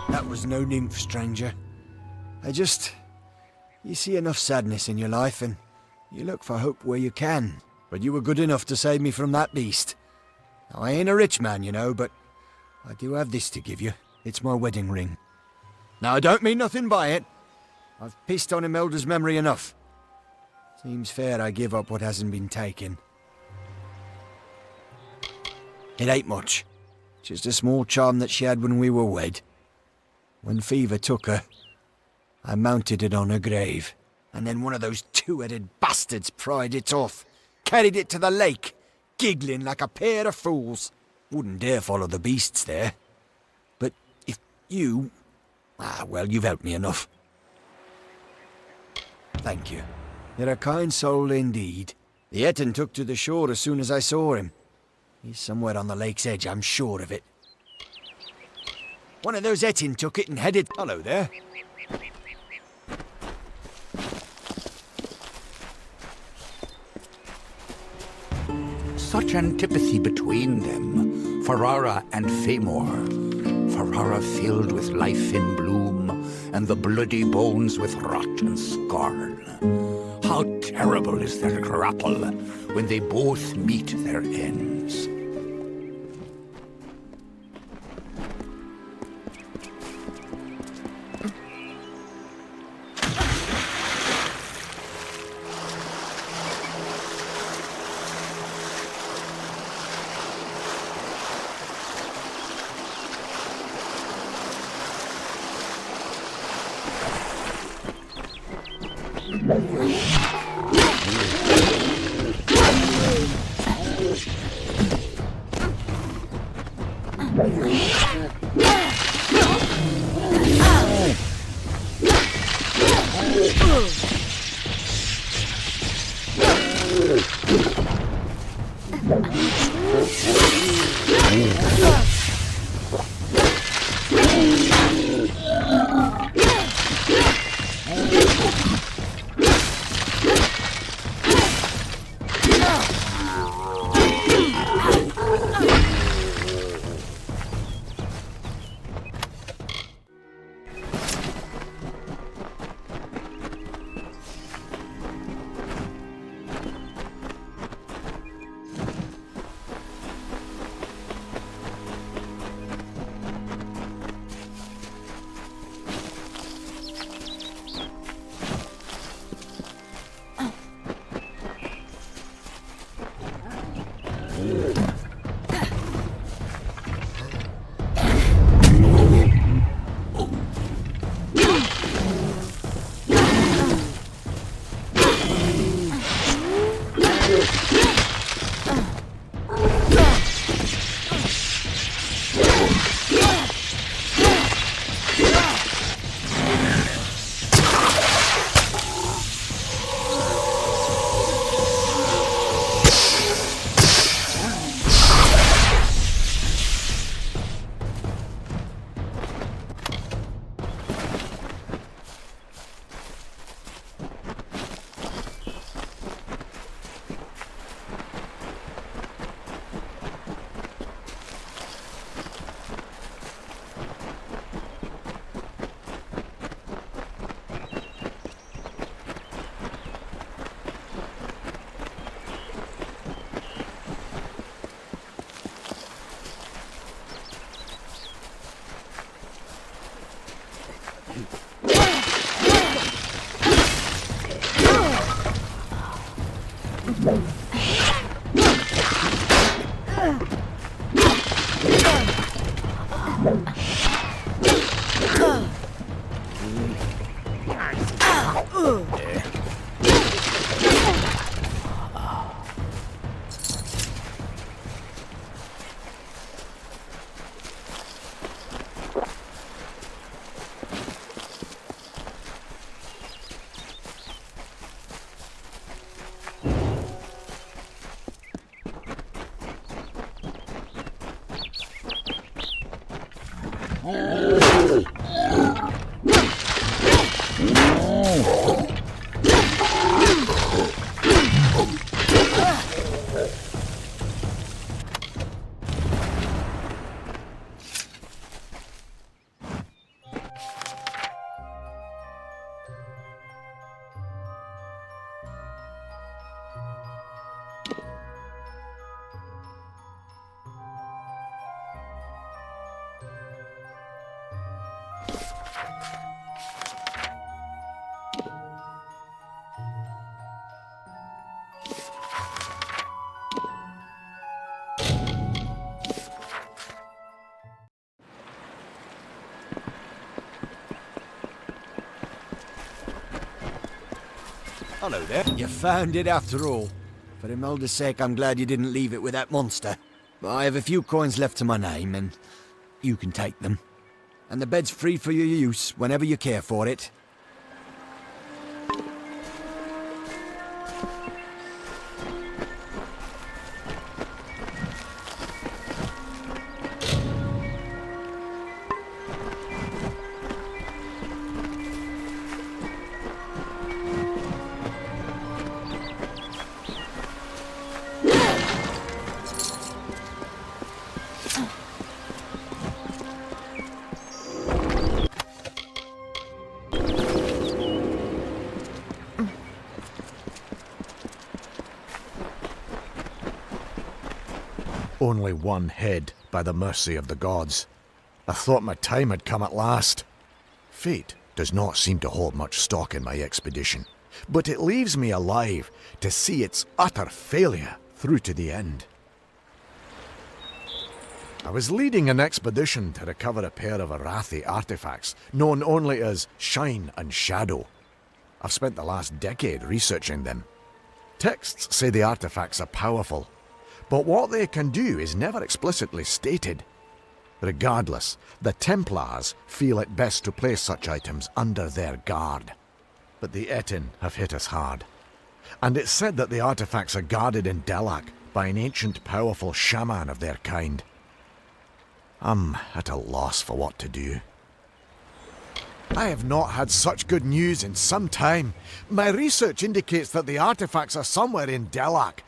That was no nymph, stranger. You see enough sadness in your life, and you look for hope where you can. But you were good enough to save me from that beast. Now, I ain't a rich man, you know, but I do have this to give you. It's my wedding ring. Now, I don't mean nothing by it. I've pissed on Imelda's memory enough. Seems fair I give up what hasn't been taken. It ain't much. Just a small charm that she had when we were wed. When fever took her, I mounted it on her grave, and then one of those two-headed bastards pried it off, carried it to the lake, giggling like a pair of fools. Wouldn't dare follow the beasts there. But if you... well, you've helped me enough. Thank you. You're a kind soul indeed. The Etin took to the shore as soon as I saw him. He's somewhere on the lake's edge, I'm sure of it. One of those Etin took it and headed... Hello there. Such antipathy between them, Ferrara and Famor. Ferrara filled with life in bloom, and the bloody bones with rot and scarn. How terrible is their grapple when they both meet their ends. Hello there. You found it after all. For Imelda's sake, I'm glad you didn't leave it with that monster. I have a few coins left to my name, and you can take them. And the bed's free for your use whenever you care for it. Only one head, by the mercy of the gods. I thought my time had come at last. Fate does not seem to hold much stock in my expedition, but it leaves me alive to see its utter failure through to the end. I was leading an expedition to recover a pair of Arathi artifacts, known only as Shine and Shadow. I've spent the last decade researching them. Texts say the artifacts are powerful, but what they can do is never explicitly stated. Regardless, the Templars feel it best to place such items under their guard. But the Etin have hit us hard. And it's said that the artifacts are guarded in Delac by an ancient powerful shaman of their kind. I'm at a loss for what to do. I have not had such good news in some time. My research indicates that the artifacts are somewhere in Delac.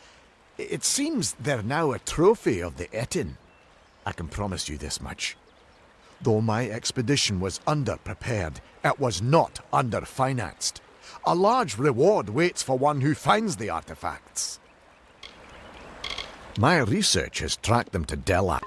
It seems they're now a trophy of the Etin. I can promise you this much. Though my expedition was underprepared, it was not underfinanced. A large reward waits for one who finds the artifacts. My research has tracked them to Delac.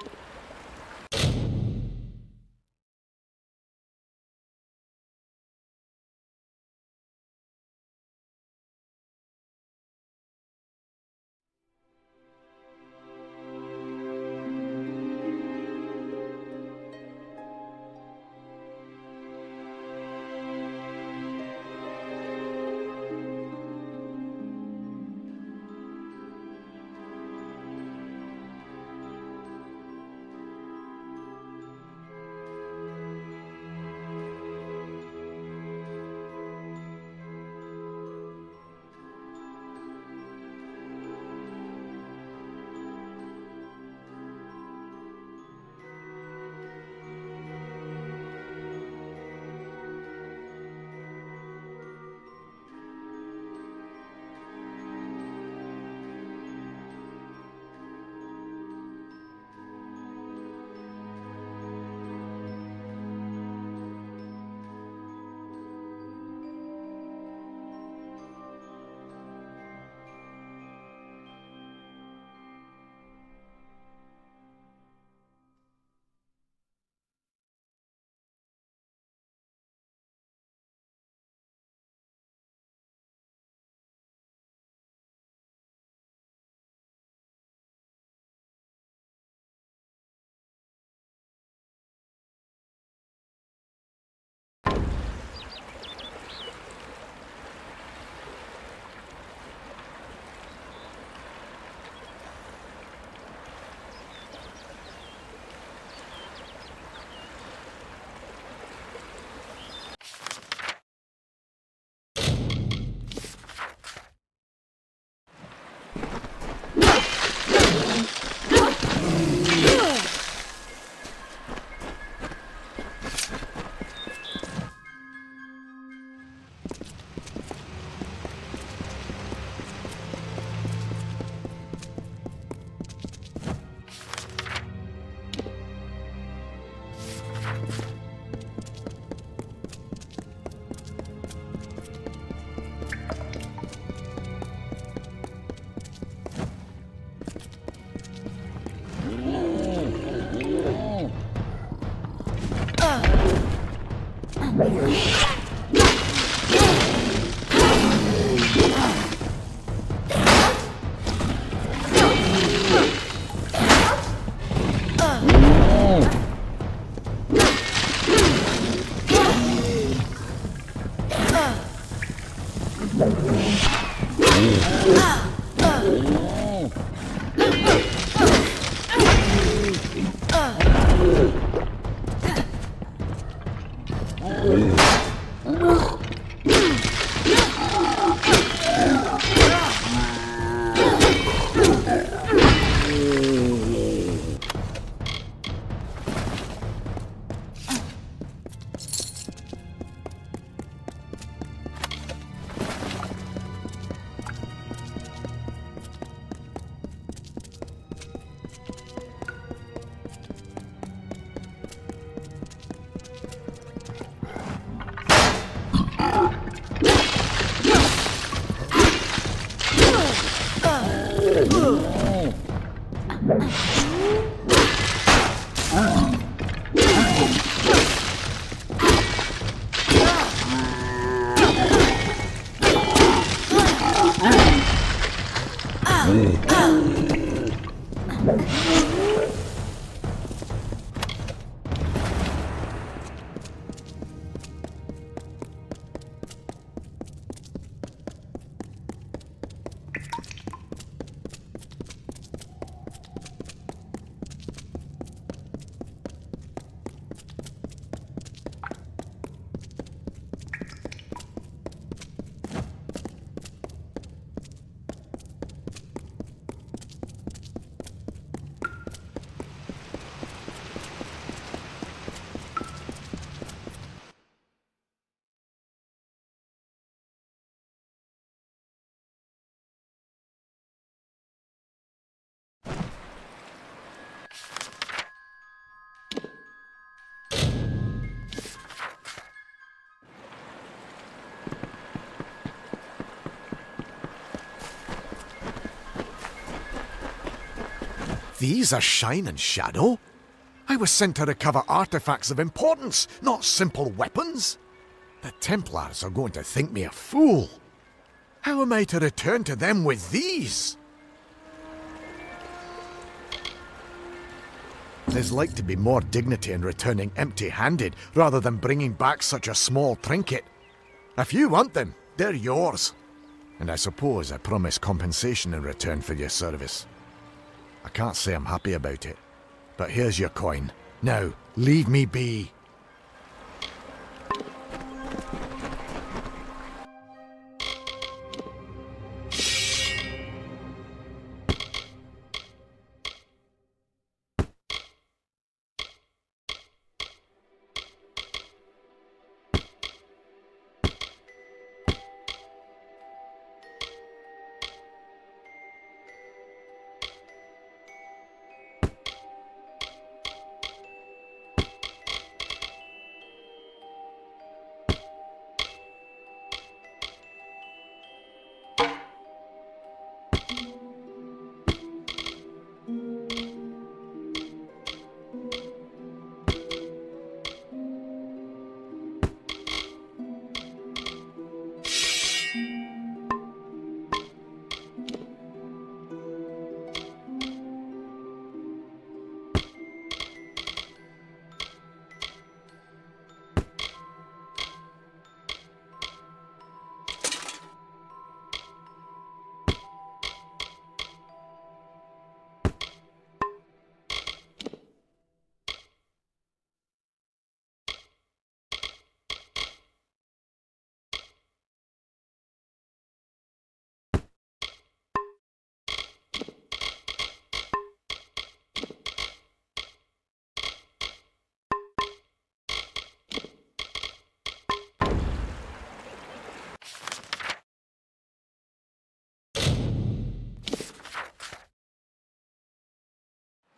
These are Shine and Shadow? I was sent to recover artifacts of importance, not simple weapons. The Templars are going to think me a fool. How am I to return to them with these? There's like to be more dignity in returning empty-handed rather than bringing back such a small trinket. If you want them, they're yours. And I suppose I promise compensation in return for your service. I can't say I'm happy about it, but here's your coin. Now, leave me be.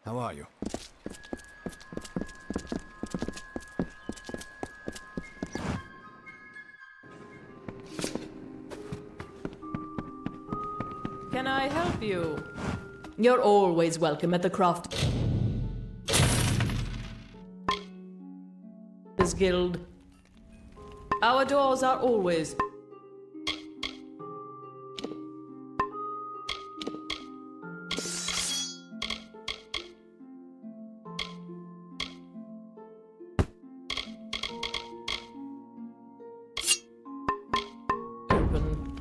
How are you? Can I help you? You're always welcome at the Craft Guild. Our doors are always open.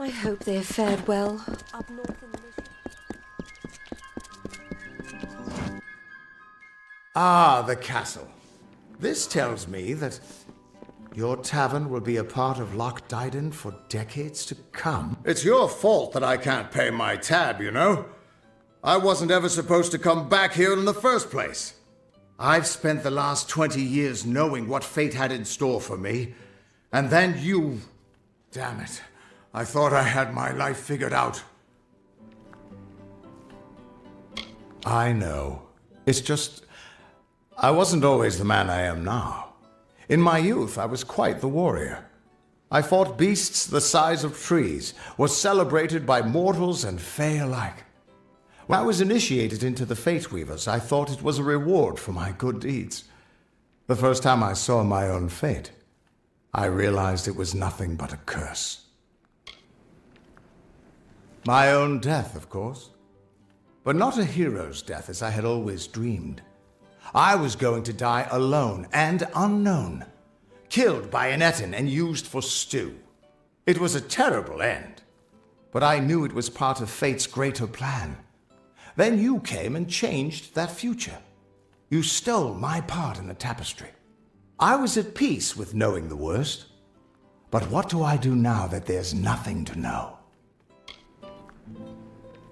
I hope they have fared well up north in the mission. Ah, the castle. This tells me that your tavern will be a part of Loch Dyden for decades to come. It's your fault that I can't pay my tab, you know? I wasn't ever supposed to come back here in the first place. I've spent the last 20 years knowing what fate had in store for me, and then you... Damn it. I thought I had my life figured out. I know. It's just, I wasn't always the man I am now. In my youth, I was quite the warrior. I fought beasts the size of trees, was celebrated by mortals and fae alike. When I was initiated into the Fate Weavers, I thought it was a reward for my good deeds. The first time I saw my own fate, I realized it was nothing but a curse. My own death, of course. But not a hero's death as I had always dreamed. I was going to die alone and unknown, killed by an Etin and used for stew. It was a terrible end, but I knew it was part of fate's greater plan. Then you came and changed that future. You stole my part in the tapestry. I was at peace with knowing the worst. But what do I do now that there's nothing to know?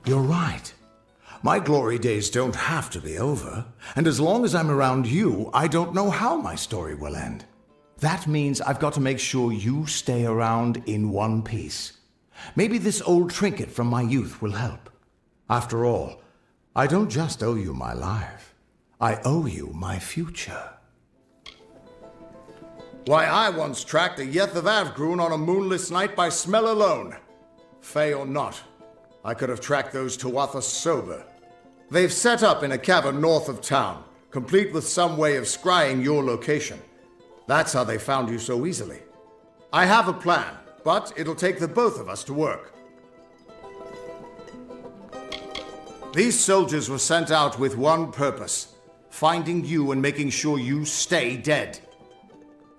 You're right. My glory days don't have to be over, and as long as I'm around you, I don't know how my story will end. That means I've got to make sure you stay around in one piece. Maybe this old trinket from my youth will help. After all, I don't just owe you my life. I owe you my future. Why, I once tracked a Yeth of Avgrun on a moonless night by smell alone. Fey or not, I could have tracked those Tuatha sober. They've set up in a cavern north of town, complete with some way of scrying your location. That's how they found you so easily. I have a plan, but it'll take the both of us to work. These soldiers were sent out with one purpose: finding you and making sure you stay dead.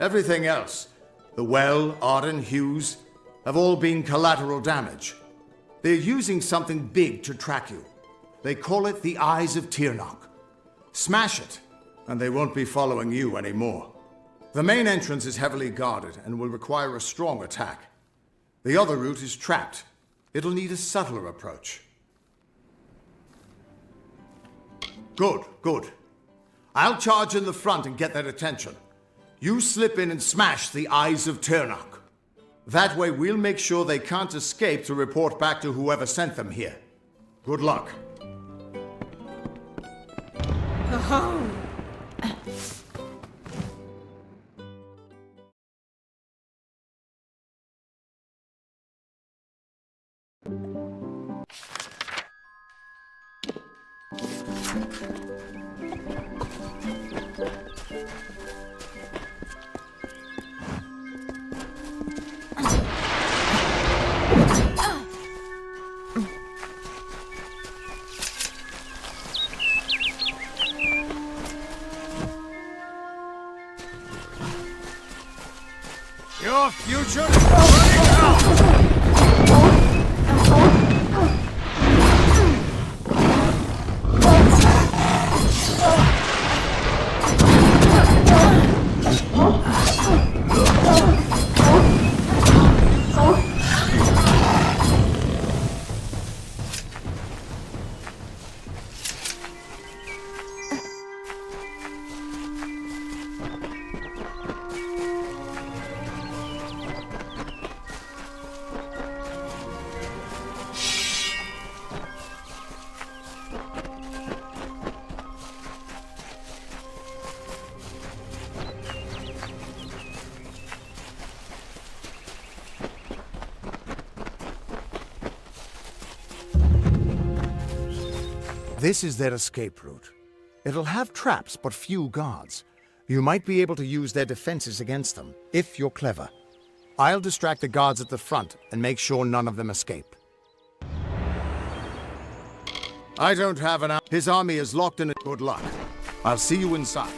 Everything else, the Well, Arden, Hughes, have all been collateral damage. They're using something big to track you. They call it the Eyes of Tirnoch. Smash it, and they won't be following you anymore. The main entrance is heavily guarded and will require a strong attack. The other route is trapped. It'll need a subtler approach. Good, good. I'll charge in the front and get their attention. You slip in and smash the Eyes of Tirnoch. That way we'll make sure they can't escape to report back to whoever sent them here. Good luck. Your future is running out! This is their escape route. It'll have traps, but few guards. You might be able to use their defenses against them, if you're clever. I'll distract the guards at the front and make sure none of them escape. I don't have an... His army is locked in... Good luck. I'll see you inside.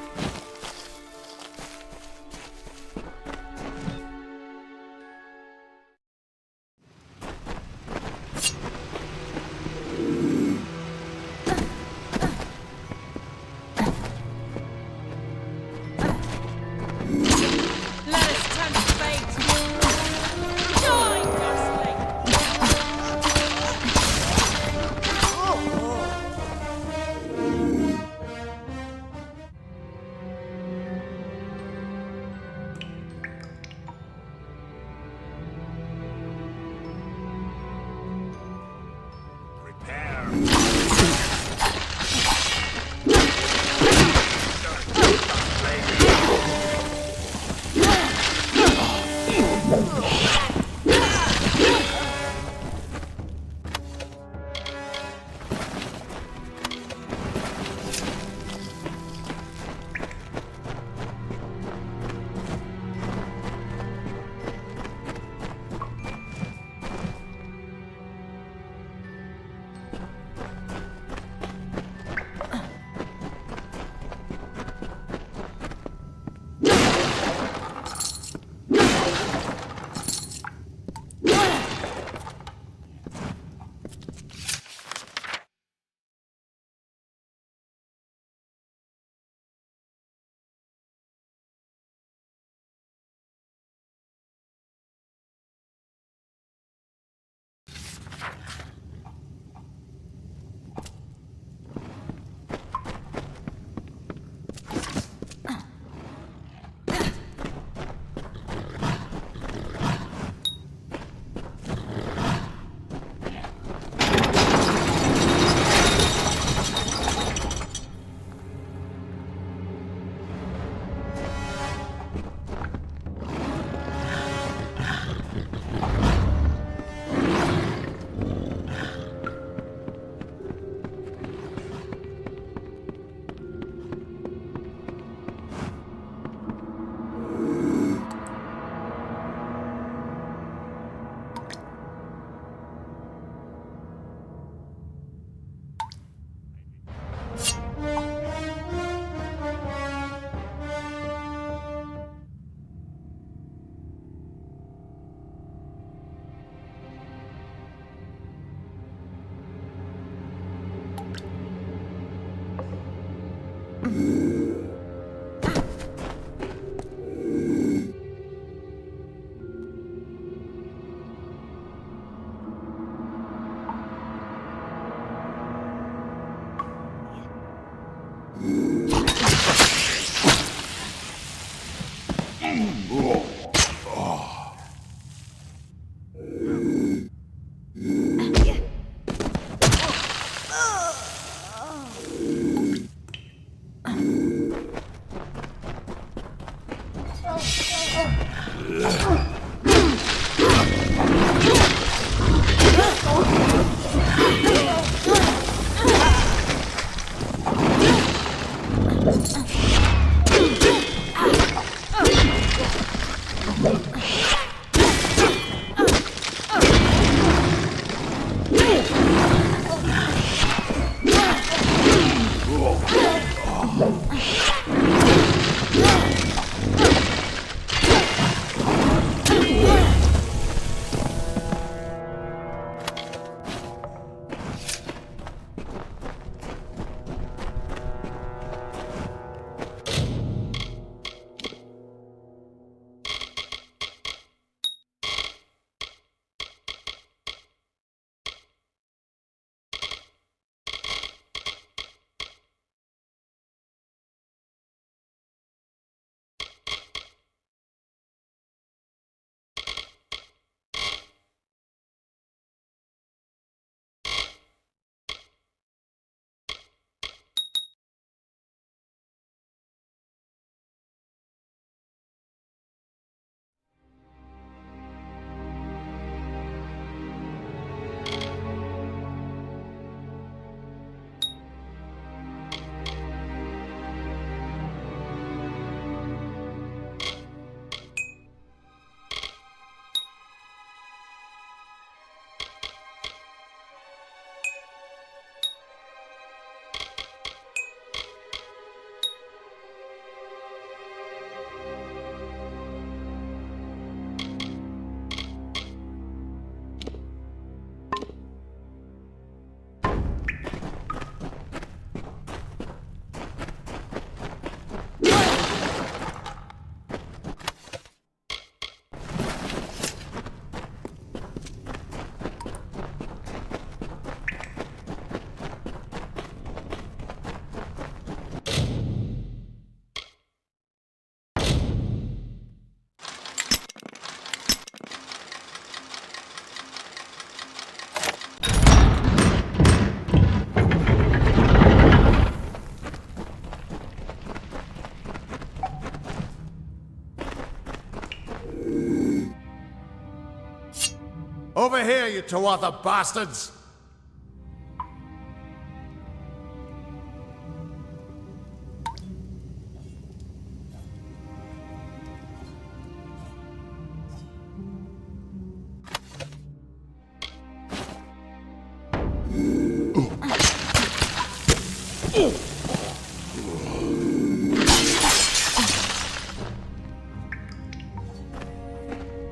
here, you Tuatha bastards!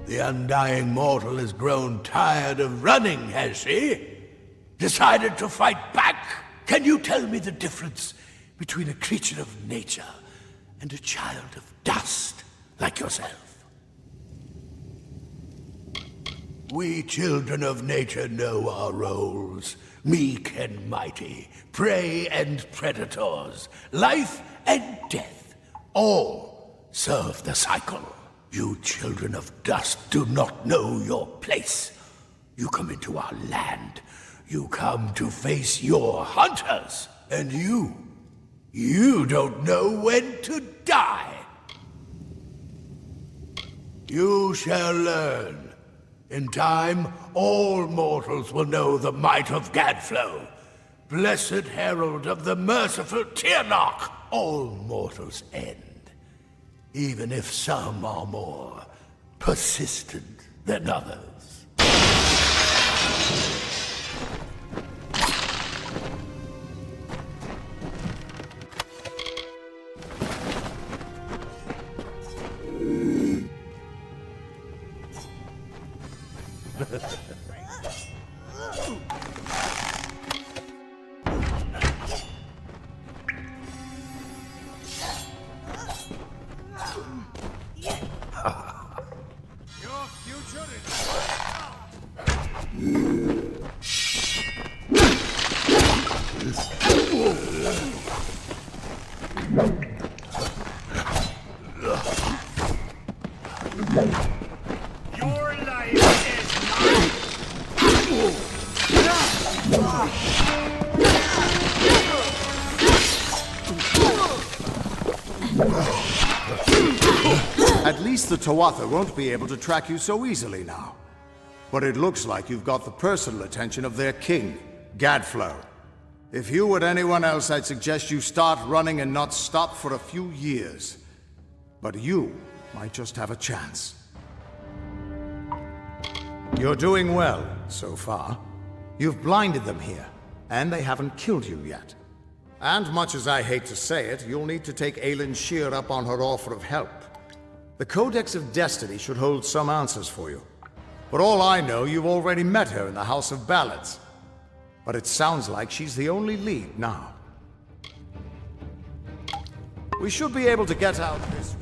The undying mortal has grown tired of running, has she? Decided to fight back? Can you tell me the difference between a creature of nature and a child of dust like yourself? We children of nature know our roles. Meek and mighty, prey and predators, life and death, all serve the cycle. You children of dust do not know your place. You come into our land. You come to face your hunters. And you don't know when to die. You shall learn. In time, all mortals will know the might of Gadflow. Blessed herald of the merciful Tirnoch. All mortals end. Even if some are more persistent than others. At least the Tuatha won't be able to track you so easily now. But it looks like you've got the personal attention of their king, Gadflow. If you were anyone else, I'd suggest you start running and not stop for a few years. But you might just have a chance. You're doing well, so far. You've blinded them here, and they haven't killed you yet. And much as I hate to say it, you'll need to take Aelin Shear up on her offer of help. The Codex of Destiny should hold some answers for you. For all I know, you've already met her in the House of Ballads. But it sounds like she's the only lead now. We should be able to get out this way.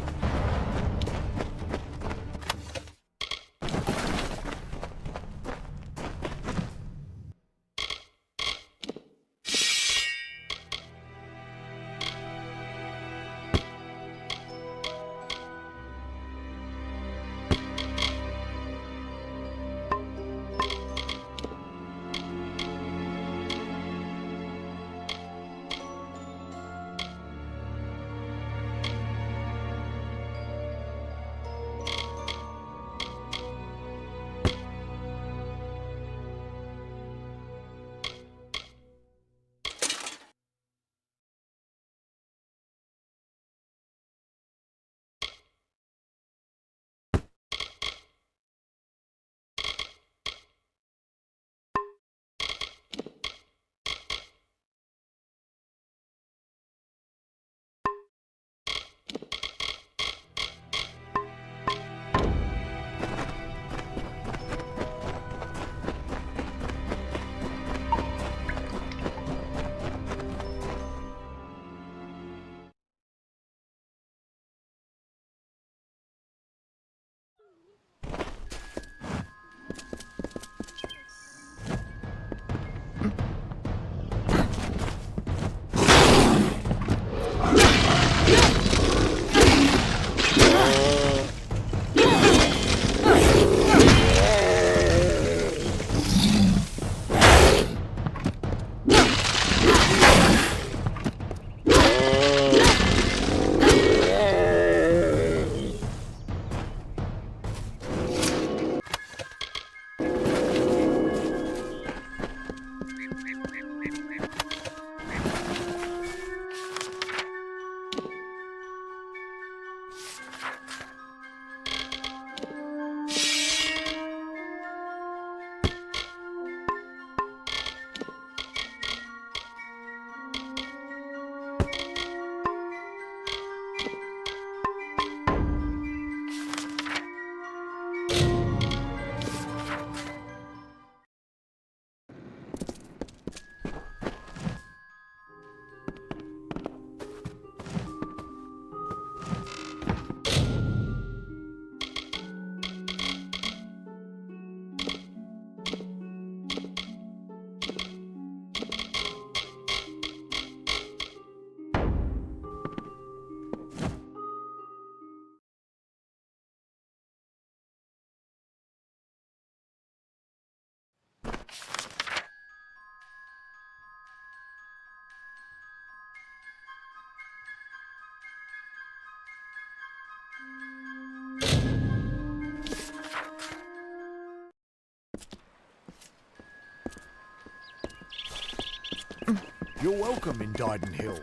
You're welcome in Dyden Hill.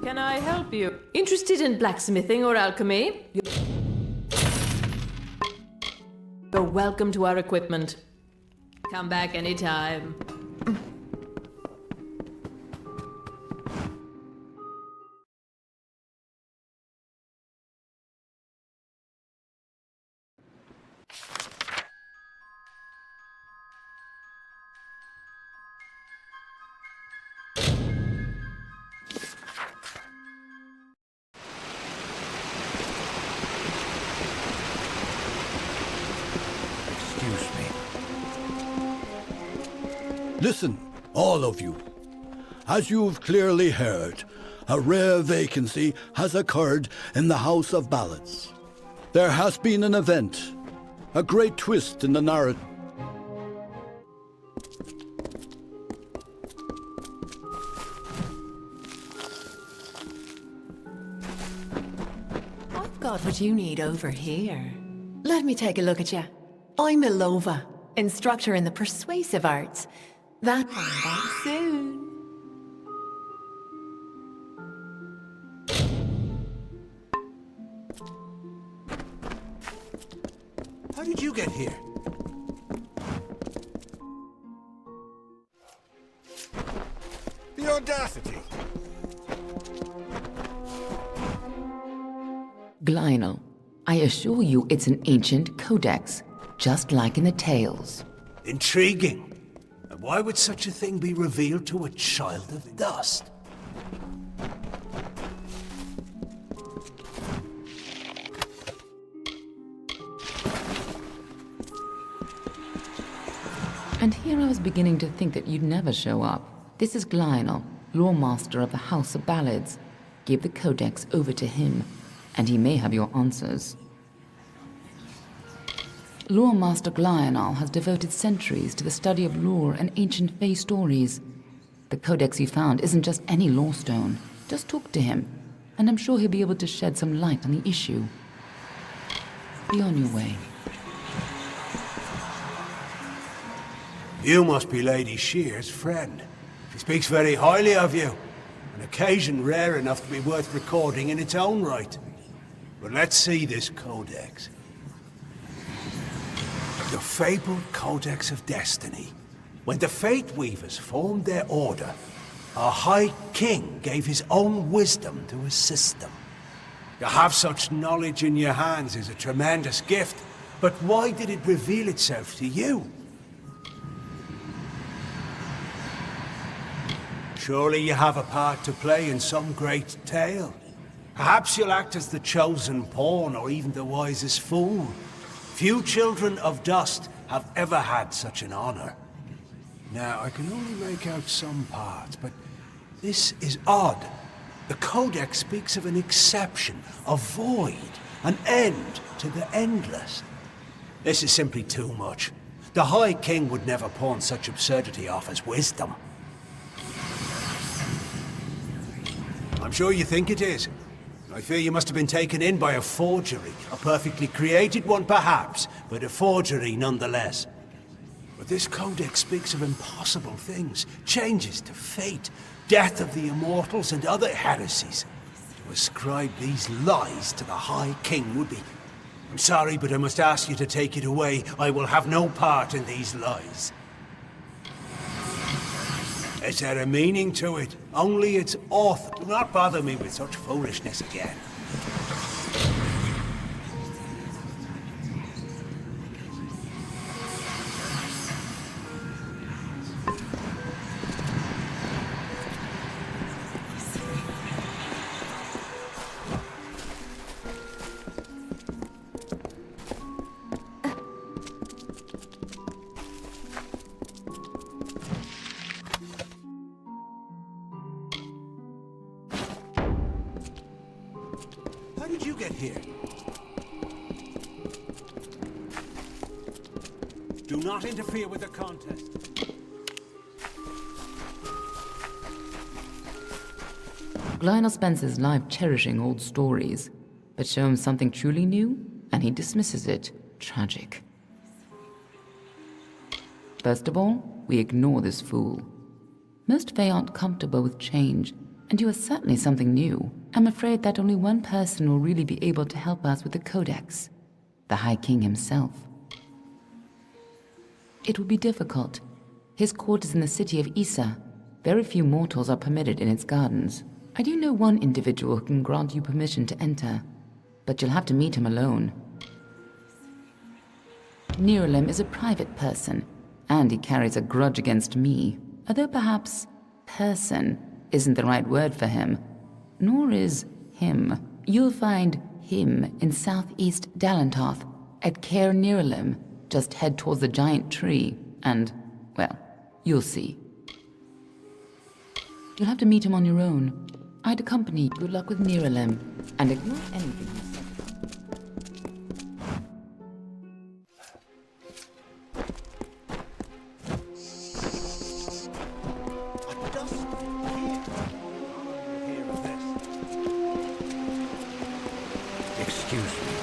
Can I help you? Interested in blacksmithing or alchemy? You're welcome to our equipment. Come back anytime. Listen, all of you. As you've clearly heard, a rare vacancy has occurred in the House of Ballads. There has been an event, a great twist in the narrative. I've got what you need over here. Let me take a look at you. I'm Ilova, instructor in the persuasive arts. That one back soon. How did you get here? The audacity! Glynel, I assure you it's an ancient codex, just like in the tales. Intriguing. And why would such a thing be revealed to a child of dust? And here I was beginning to think that you'd never show up. This is Glynel, lore master of the House of Ballads. Give the codex over to him, and he may have your answers. Lore Master Glynel has devoted centuries to the study of lore and ancient Fae stories. The codex he found isn't just any lore stone. Just talk to him, and I'm sure he'll be able to shed some light on the issue. Be on your way. You must be Lady Shear's friend. She speaks very highly of you. An occasion rare enough to be worth recording in its own right. But let's see this codex. The fabled Codex of Destiny. When the Fate Weavers formed their order, our High King gave his own wisdom to assist them. To have such knowledge in your hands is a tremendous gift, but why did it reveal itself to you? Surely you have a part to play in some great tale. Perhaps you'll act as the chosen pawn or even the wisest fool. Few children of dust have ever had such an honor. Now, I can only make out some parts, but this is odd. The Codex speaks of an exception, a void, an end to the endless. This is simply too much. The High King would never pawn such absurdity off as wisdom. I'm sure you think it is. I fear you must have been taken in by a forgery. A perfectly created one, perhaps, but a forgery nonetheless. But this codex speaks of impossible things, changes to fate, death of the immortals, and other heresies. To ascribe these lies to the High King would be... I'm sorry, but I must ask you to take it away. I will have no part in these lies. Is there a meaning to it? Only its author. Do not bother me with such foolishness again. How did you get here? Do not interfere with the contest. Glynel spends his life cherishing old stories, but show him something truly new, and he dismisses it. Tragic. First of all, we ignore this fool. Most Fae aren't comfortable with change, and you are certainly something new. I'm afraid that only one person will really be able to help us with the Codex, the High King himself. It will be difficult. His court is in the city of Issa. Very few mortals are permitted in its gardens. I do know one individual who can grant you permission to enter, but you'll have to meet him alone. Nirelem is a private person, and he carries a grudge against me, although perhaps person isn't the right word for him, nor is him. You'll find him in southeast Dalantoth, at Caer Nirelem. Just head towards the giant tree, and, well, you'll see. You'll have to meet him on your own. I'd accompany you. Good luck with Nirelem, and ignore anything he says. Excuse me.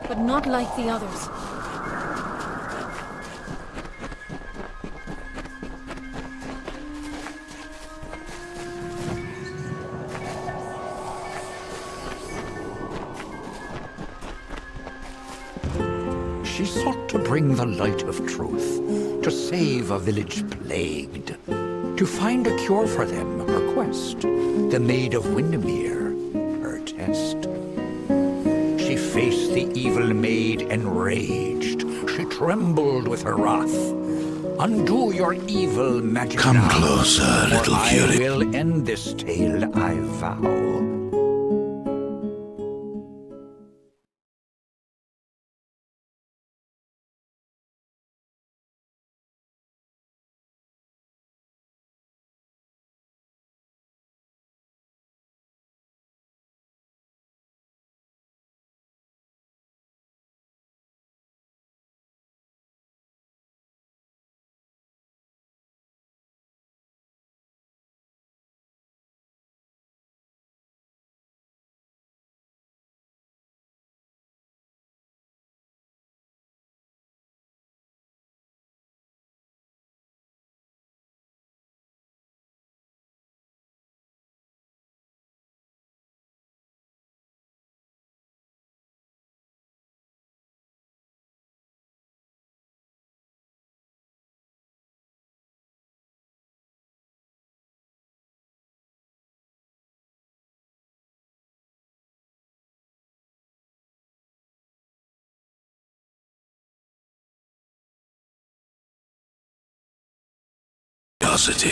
But not like the others. She sought to bring the light of truth, to save a village plagued, to find a cure for them, her quest, the Maid of Windermere, her test. She faced the evil maid enraged, she trembled with her wrath. Undo your evil magic Come now, closer, little I will end this tale, I vow. curiosity.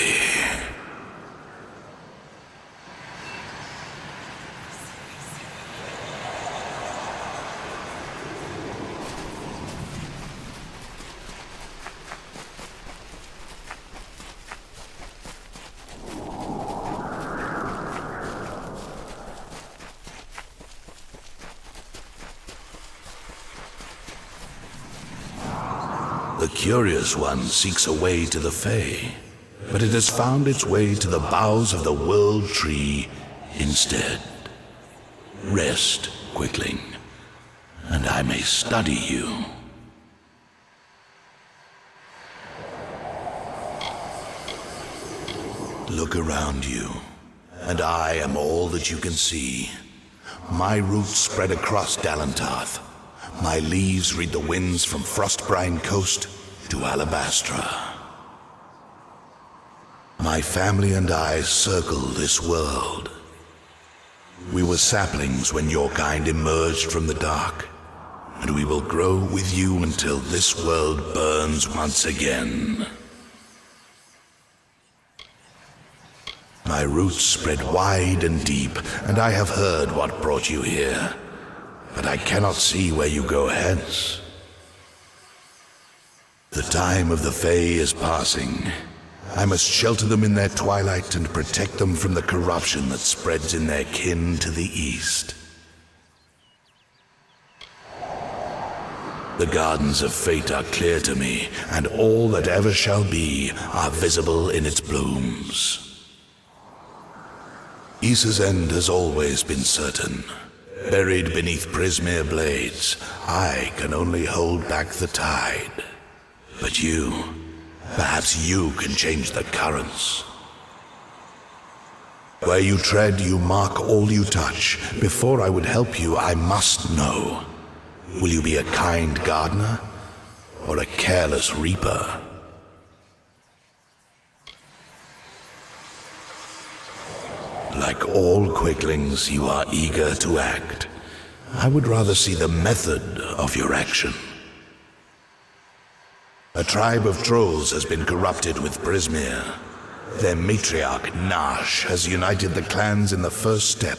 The curious one seeks a way to the Fae, but it has found its way to the boughs of the World Tree instead. Rest, Quickling, and I may study you. Look around you, and I am all that you can see. My roots spread across Dalantarth. My leaves read the winds from Frostbrine Coast to Alabastra. My family and I circle this world. We were saplings when your kind emerged from the dark, and we will grow with you until this world burns once again. My roots spread wide and deep, and I have heard what brought you here. But I cannot see where you go hence. The time of the Fae is passing. I must shelter them in their twilight and protect them from the corruption that spreads in their kin to the east. The gardens of fate are clear to me, and all that ever shall be are visible in its blooms. Issa's end has always been certain. Buried beneath Prismere blades, I can only hold back the tide. But you, perhaps you can change the currents. Where you tread, you mark all you touch. Before I would help you, I must know. Will you be a kind gardener, or a careless reaper? Like all quicklings, you are eager to act. I would rather see the method of your action. A tribe of trolls has been corrupted with Prismere. Their matriarch, Nash, has united the clans in the first step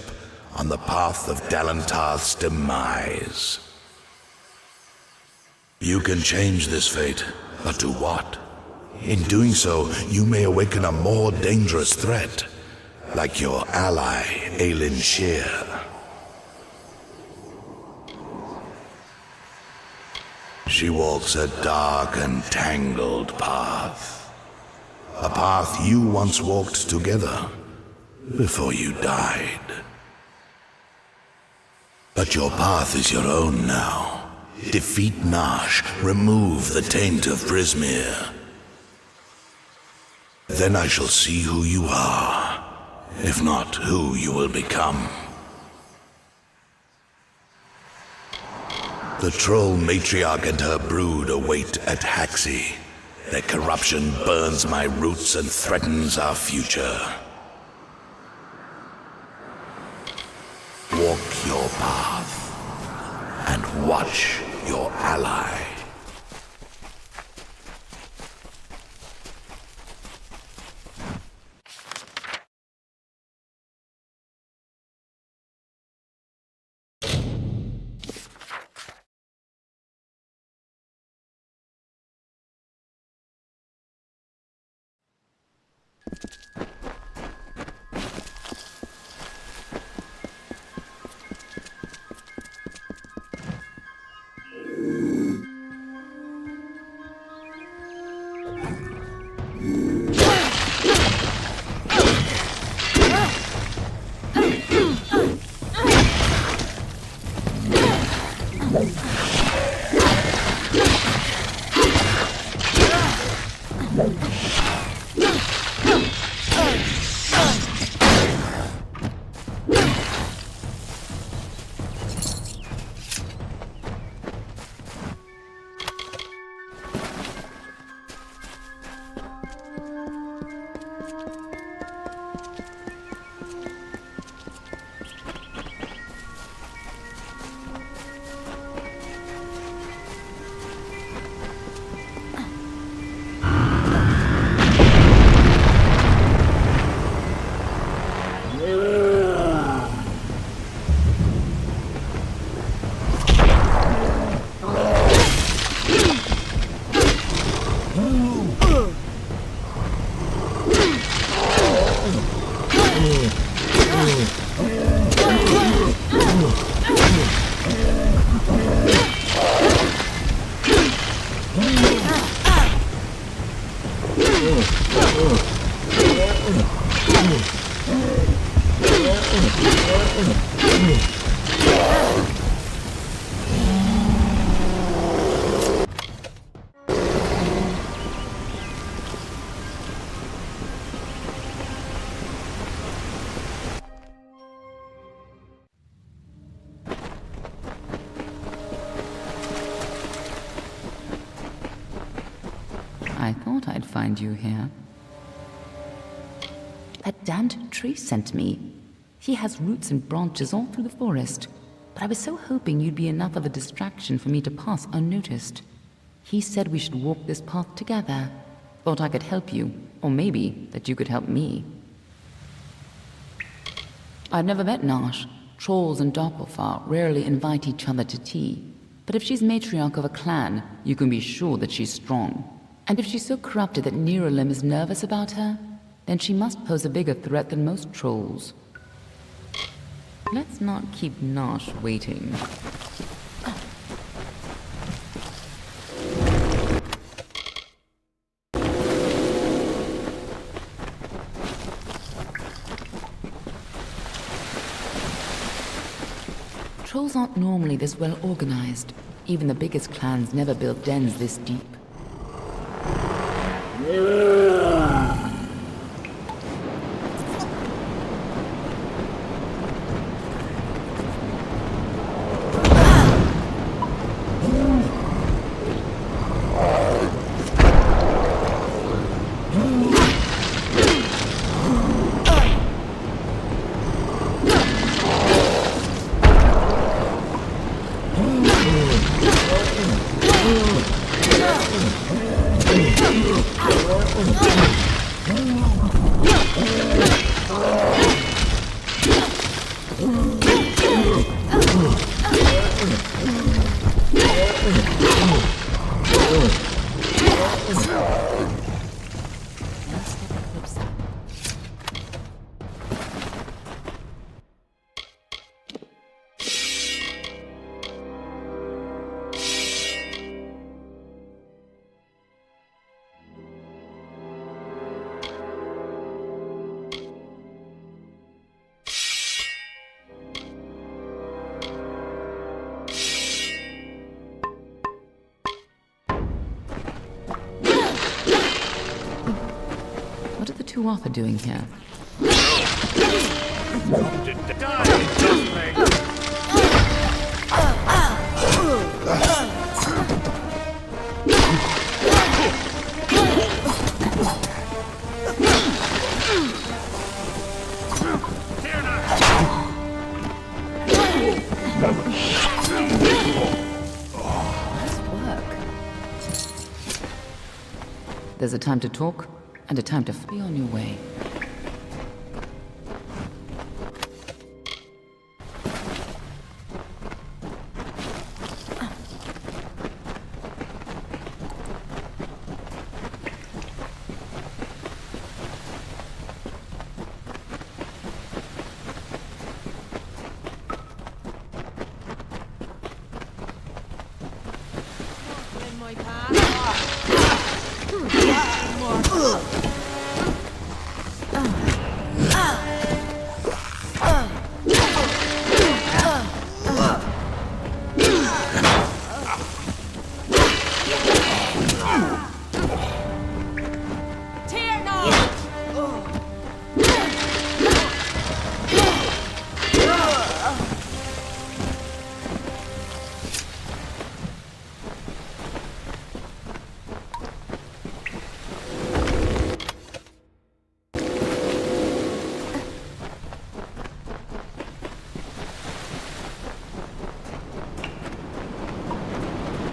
on the path of Dalantarth's demise. You can change this fate, but to what? In doing so, you may awaken a more dangerous threat. Like your ally, Aelin Shear. She walks a dark and tangled path. A path you once walked together, before you died. But your path is your own now. Defeat Nash, remove the taint of Prismere. Then I shall see who you are. If not, who you will become. The troll matriarch and her brood await at Haxi. Their corruption burns my roots and threatens our future. Walk your path and watch your ally. find you here. That damned tree sent me. He has roots and branches all through the forest, but I was so hoping you'd be enough of a distraction for me to pass unnoticed. He said we should walk this path together. Thought I could help you, or maybe that you could help me. I've never met Nash. Trolls and Doppelfar rarely invite each other to tea. But if she's matriarch of a clan, you can be sure that she's strong. And if she's so corrupted that Nerolim is nervous about her, then she must pose a bigger threat than most trolls. Let's not keep Nash waiting. Trolls aren't normally this well organized. Even the biggest clans never built dens this deep. What are the two Arthur doing here? There's a time to talk and a time to be on your way.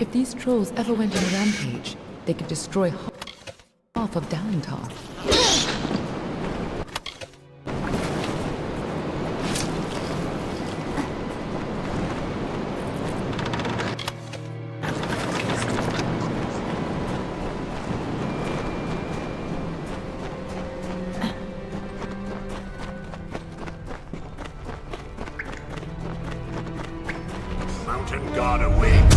If these trolls ever went on a rampage, they could destroy half of Dalentar. Mountain God awakes!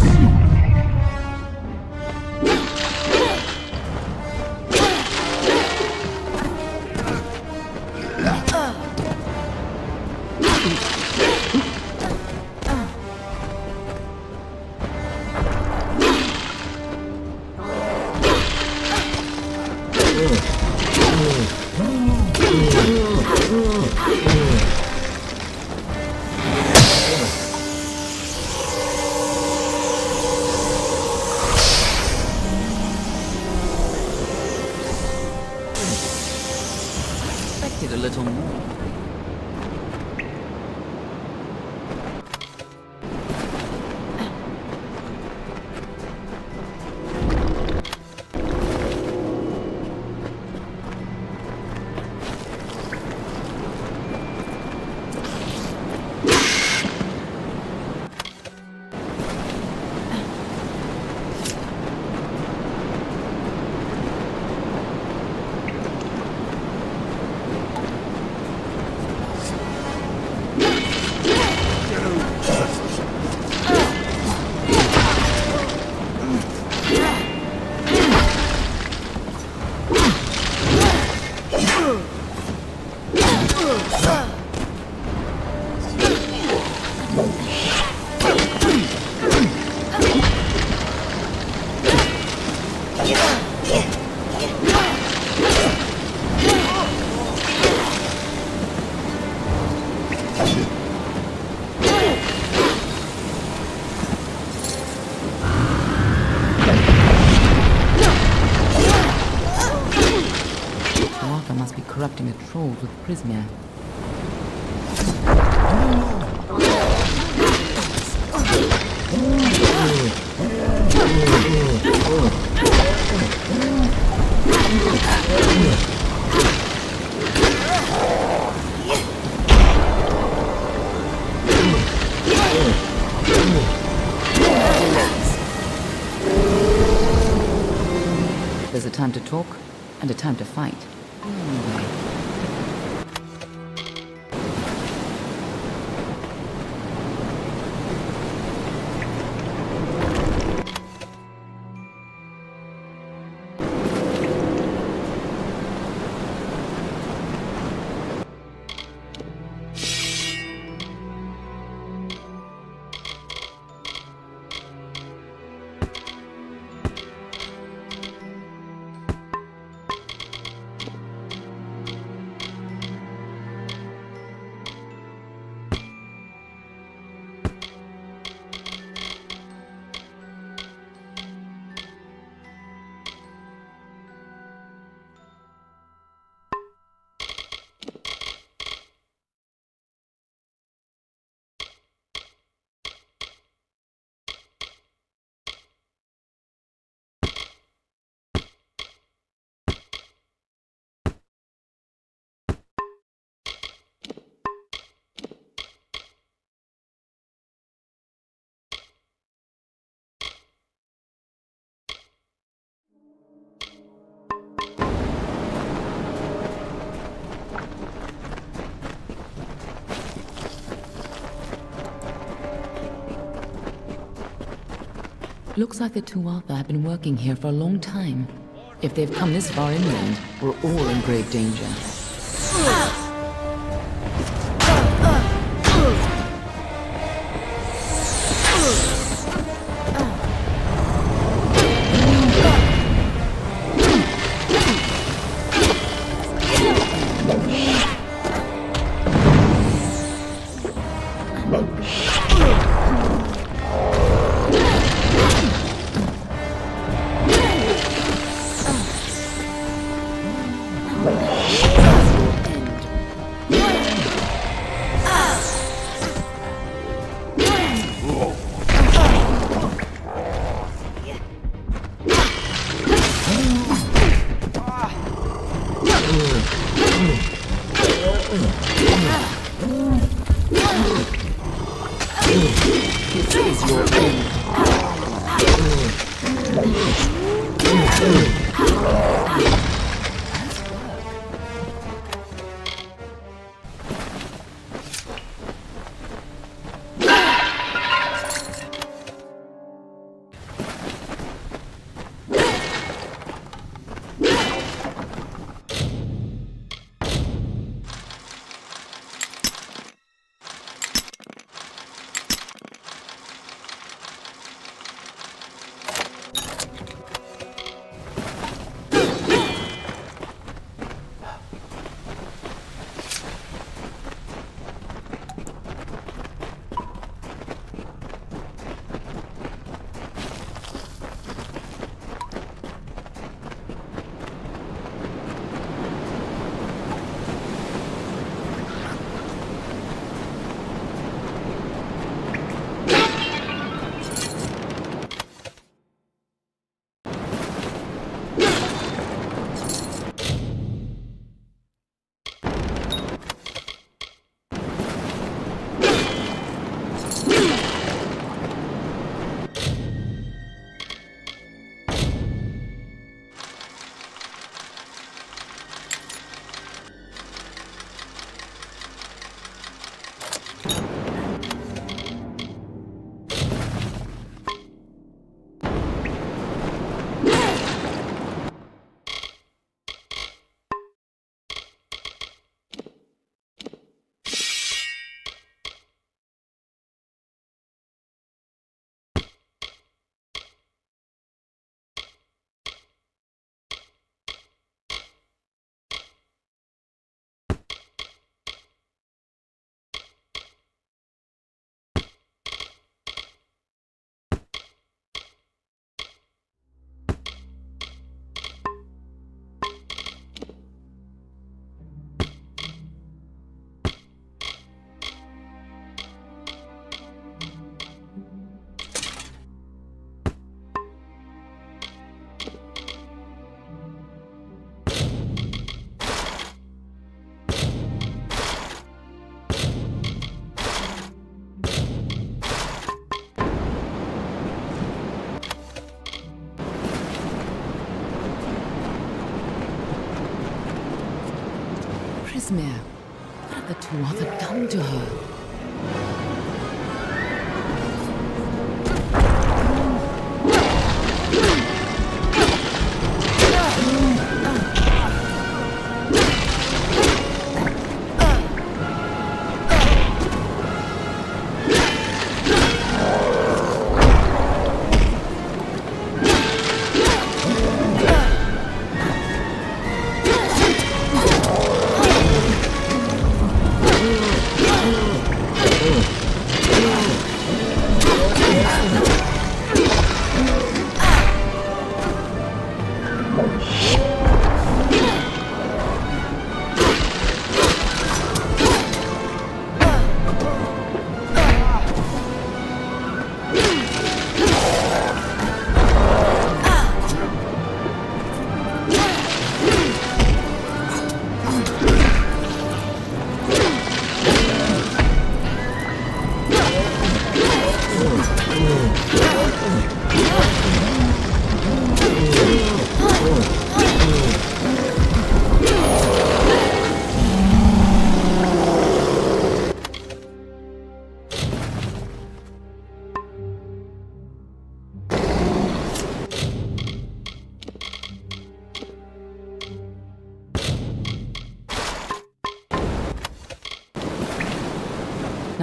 controls with Prismia. There's a time to talk and a time to fight. Looks like the Tuatha have been working here for a long time. If they've come this far inland, we're all in grave danger. Prismere. What have the Tuatha done to her?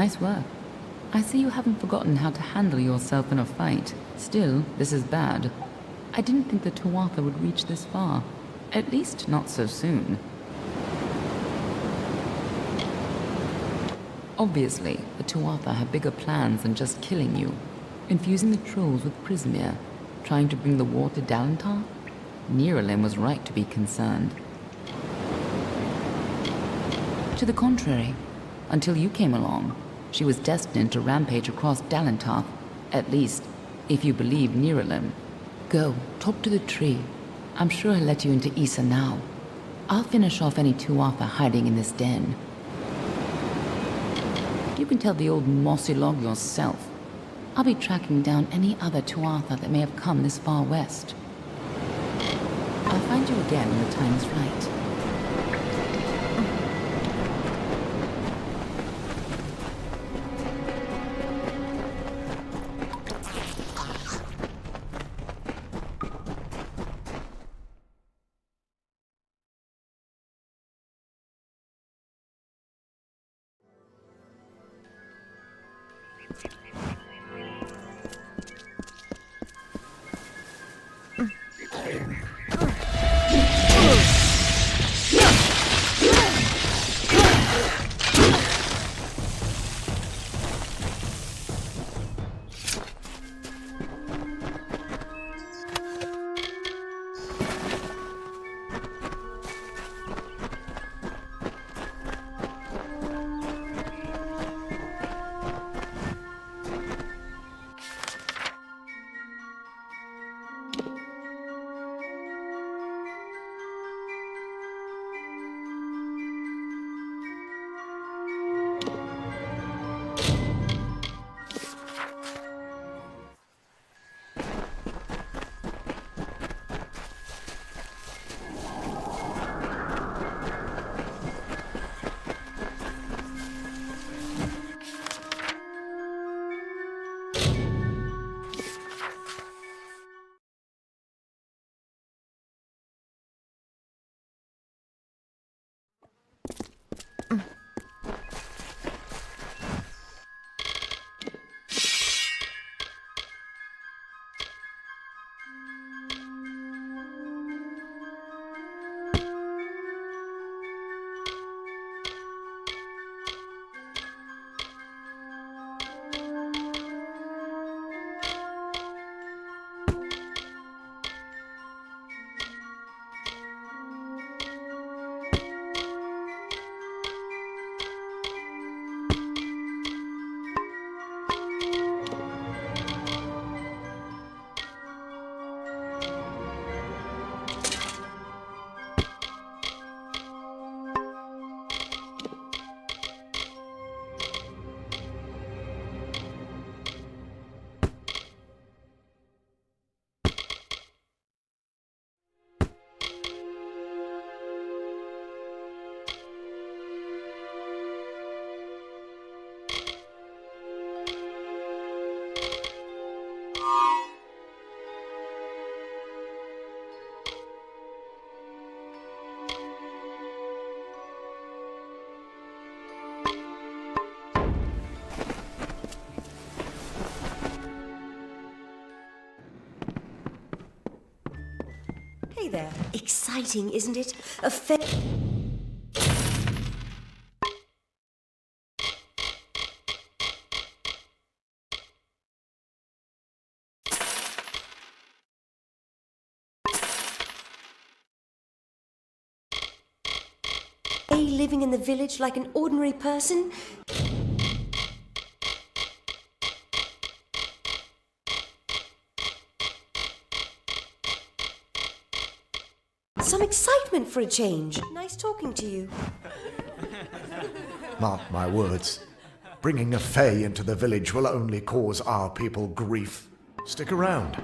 Nice work. I see you haven't forgotten how to handle yourself in a fight. Still, this is bad. I didn't think the Tuatha would reach this far. At least not so soon. Obviously, the Tuatha have bigger plans than just killing you. Infusing the trolls with Prismere, trying to bring the war to Dalentar? Niralim was right to be concerned. To the contrary, until you came along, she was destined to rampage across Dalentar. At least, if you believe Niralim. Go, talk to the tree. I'm sure he'll let you into Issa now. I'll finish off any Tuatha hiding in this den. You can tell the old mossy log yourself. I'll be tracking down any other Tuatha that may have come this far west. I'll find you again when the time is right. there. Exciting, isn't it? A living in the village like an ordinary person? Some excitement for a change. Nice talking to you. Mark my words. Bringing a Fae into the village will only cause our people grief. Stick around.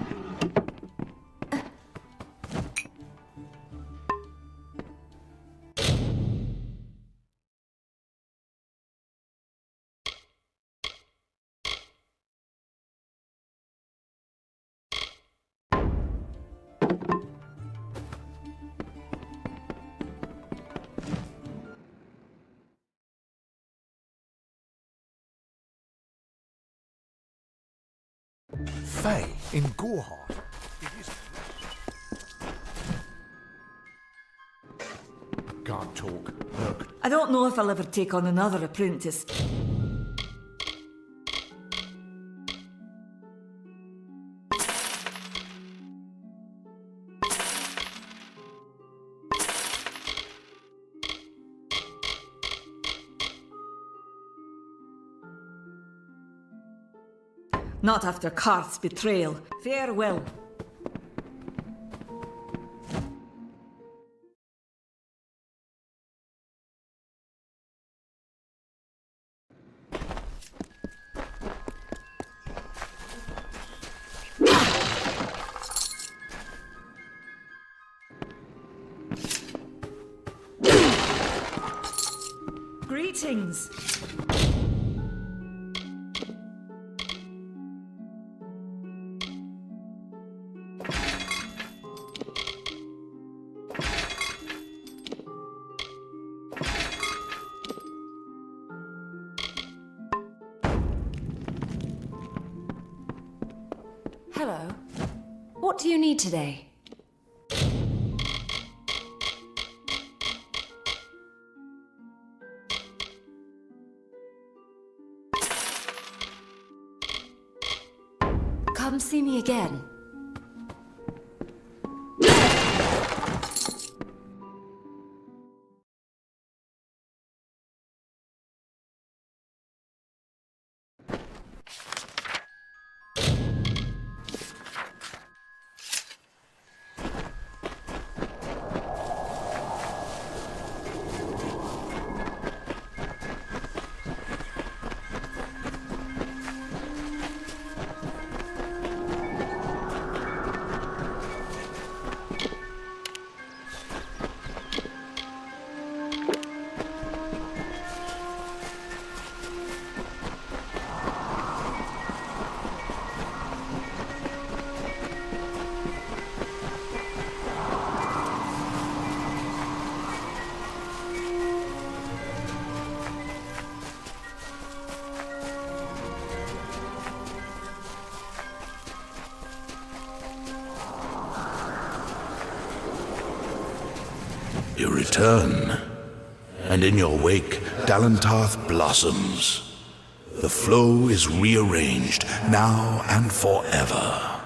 Fae in Gorhart. Can't talk. Look. I don't know if I'll ever take on another apprentice. Not after Karth's betrayal. Farewell. Greetings. Hello. What do you need today? Come see me again. You return, and in your wake, Dalentarth blossoms. The flow is rearranged, now and forever.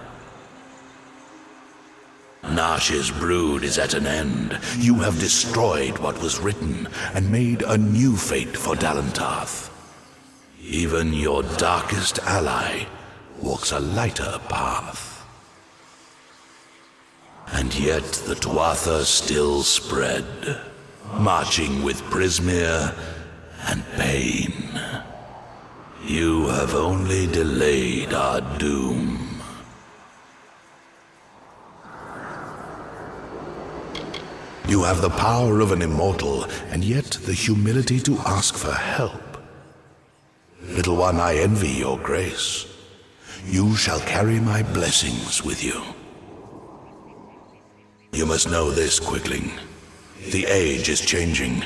Nash's brood is at an end. You have destroyed what was written, and made a new fate for Dalentarth. Even your darkest ally walks a lighter path. And yet the Tuatha still spread, marching with Prismere and pain. You have only delayed our doom. You have the power of an immortal, and yet the humility to ask for help. Little one, I envy your grace. You shall carry my blessings with you. You must know this, Quickling. The age is changing.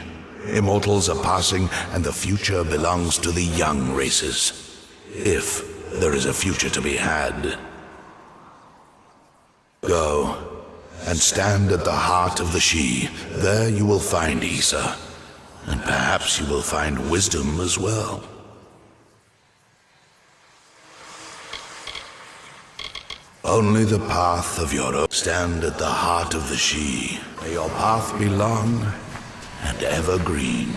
Immortals are passing, and the future belongs to the young races. If there is a future to be had. Go, and stand at the heart of the She. There you will find Isa, and perhaps you will find wisdom as well. Only the path of your own. Stand at the heart of the She. May your path be long and evergreen.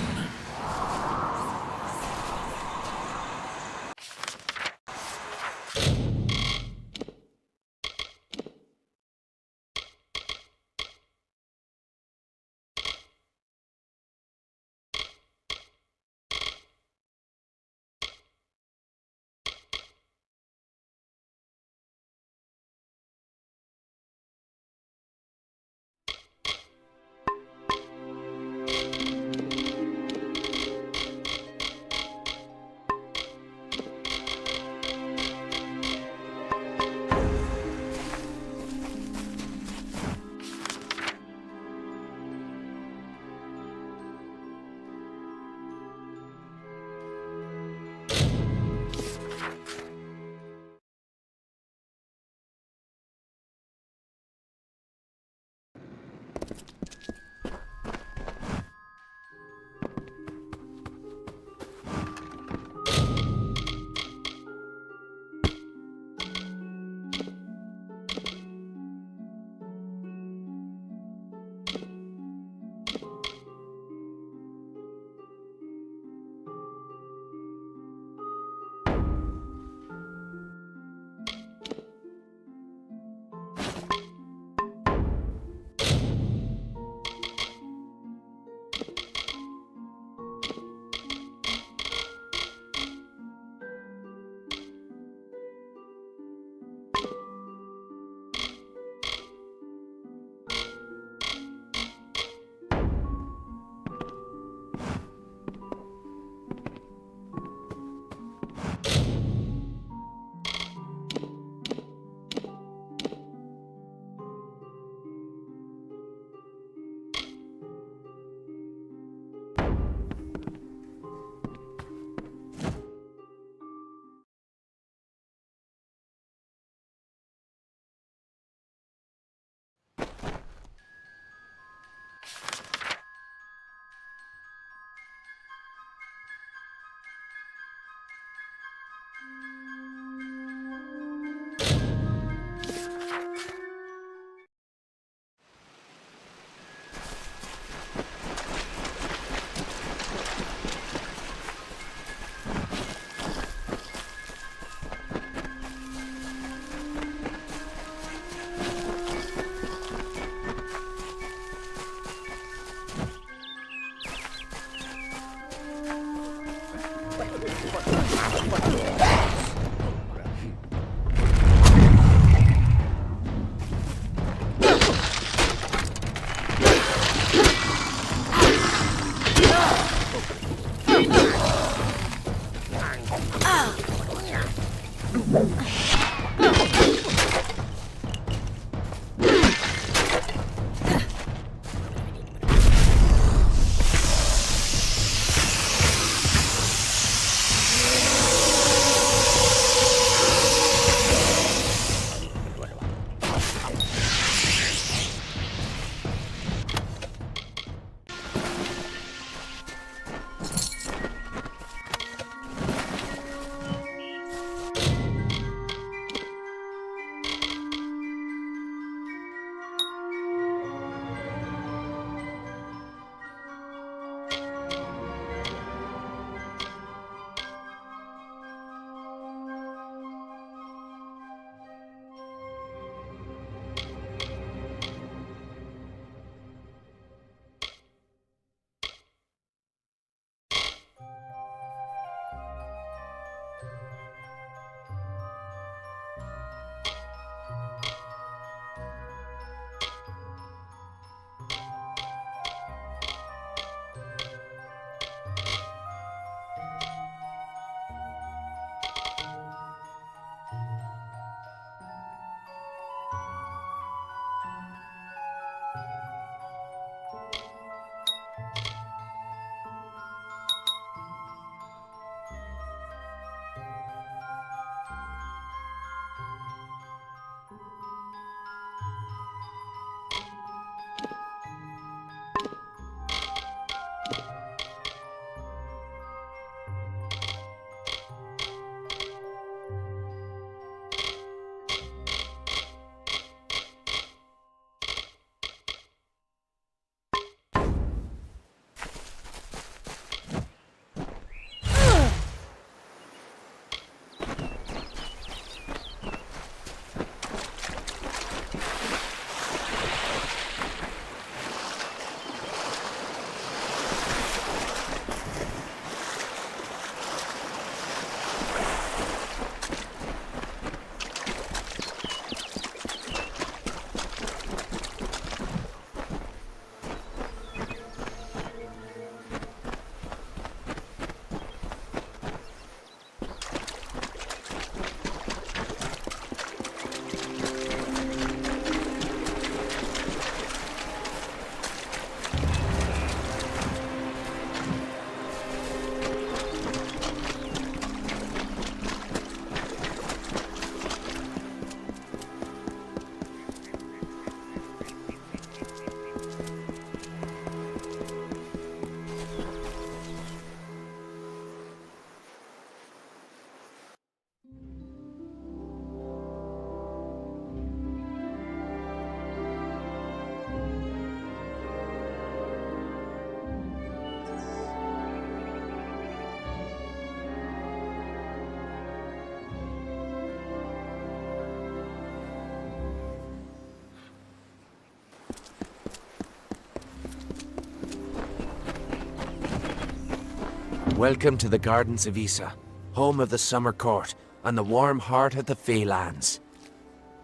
Welcome to the Gardens of Issa, home of the Summer Court, and the warm heart of the Feylands.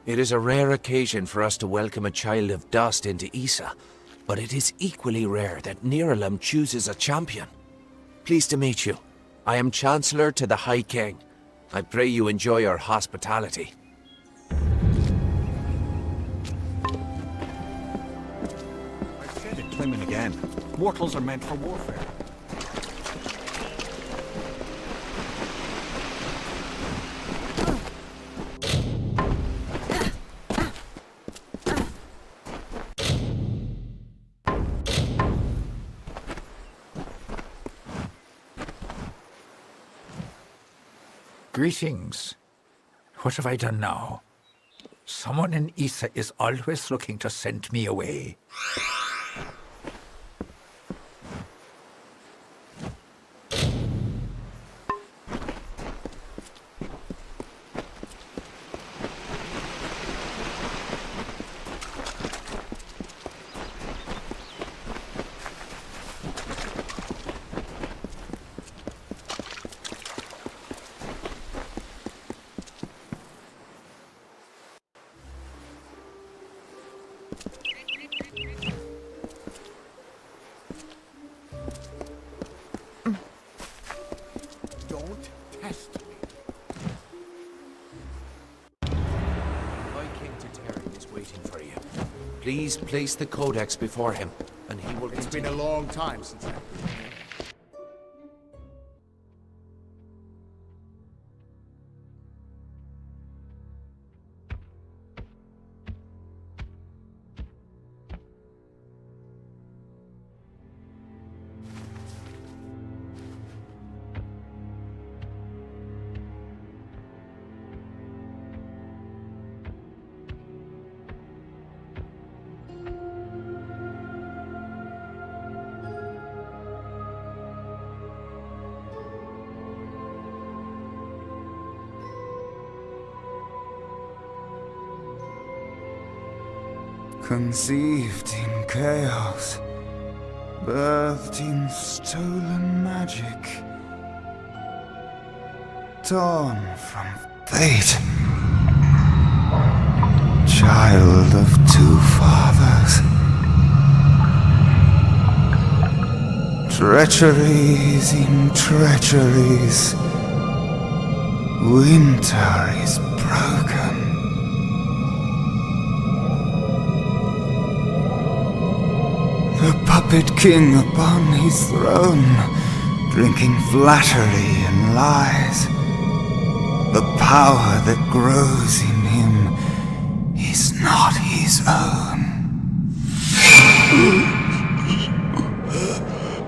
It is a rare occasion for us to welcome a child of dust into Issa, but it is equally rare that Niralim chooses a champion. Pleased to meet you. I am Chancellor to the High King. I pray you enjoy our hospitality. I've said it time and again. Mortals are meant for warfare. Greetings. What have I done now? Someone in Issa is always looking to send me away. Don't test me. High King Teterin is waiting for you. Please place the Codex before him, and he will It's been a long time since I've been here. Conceived in chaos, birthed in stolen magic, torn from fate, child of two fathers, treacheries in treacheries, winter is broken. The puppet king upon his throne, drinking flattery and lies. The power that grows in him is not his own.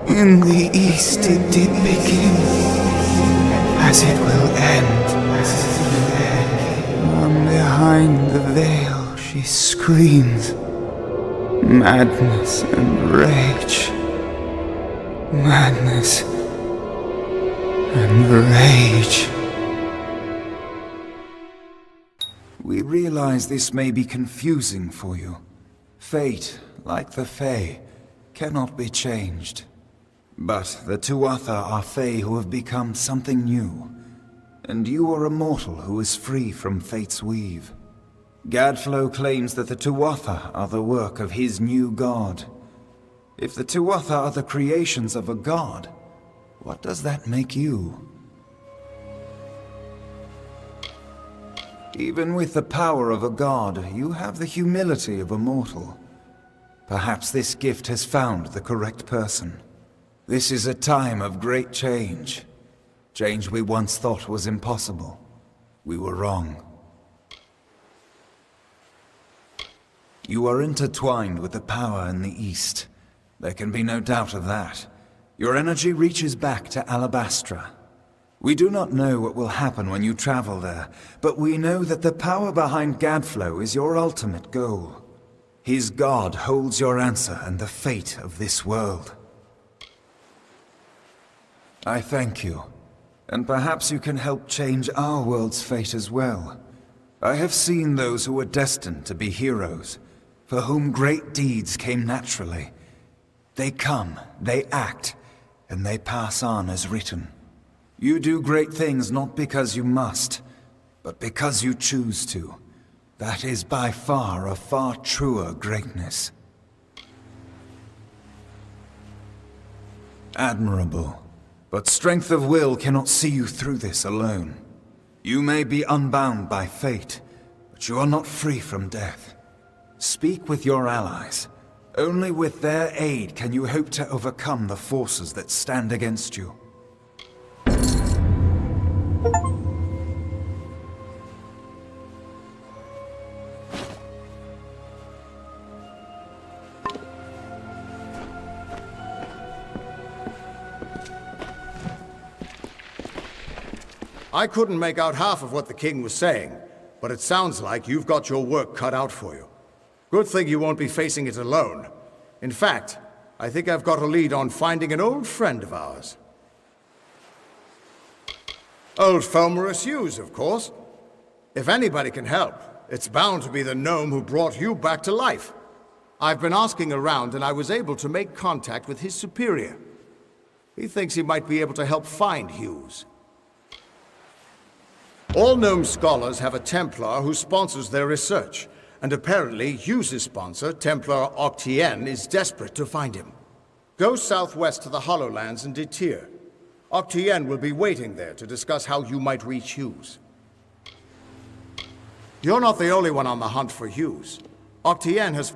In the east it did begin, as it will end. From behind the veil she screams. Madness and rage. Madness and rage. We realize this may be confusing for you. Fate, like the Fae, cannot be changed. But the Tuatha are Fae who have become something new. And you are a mortal who is free from Fate's weave. Gadflow claims that the Tuatha are the work of his new god. If the Tuatha are the creations of a god, what does that make you? Even with the power of a god, you have the humility of a mortal. Perhaps this gift has found the correct person. This is a time of great change. Change we once thought was impossible. We were wrong. You are intertwined with the power in the East. There can be no doubt of that. Your energy reaches back to Alabastra. We do not know what will happen when you travel there, but we know that the power behind Gadflow is your ultimate goal. His god holds your answer and the fate of this world. I thank you, and perhaps you can help change our world's fate as well. I have seen those who were destined to be heroes, for whom great deeds came naturally. They come, they act, and they pass on as written. You do great things not because you must, but because you choose to. That is by far a far truer greatness. Admirable. But strength of will cannot see you through this alone. You may be unbound by fate, but you are not free from death. Speak with your allies. Only with their aid can you hope to overcome the forces that stand against you. I couldn't make out half of what the king was saying, but it sounds like you've got your work cut out for you. Good thing you won't be facing it alone. In fact, I think I've got a lead on finding an old friend of ours. Old Fomorus Hughes, of course. If anybody can help, it's bound to be the gnome who brought you back to life. I've been asking around, and I was able to make contact with his superior. He thinks he might be able to help find Hughes. All gnome scholars have a Templar who sponsors their research, and apparently Hughes' sponsor, Templar Octien, is desperate to find him. Go southwest to the Hollowlands and Detir. Octien will be waiting there to discuss how you might reach Hughes. You're not the only one on the hunt for Hughes. Octien has...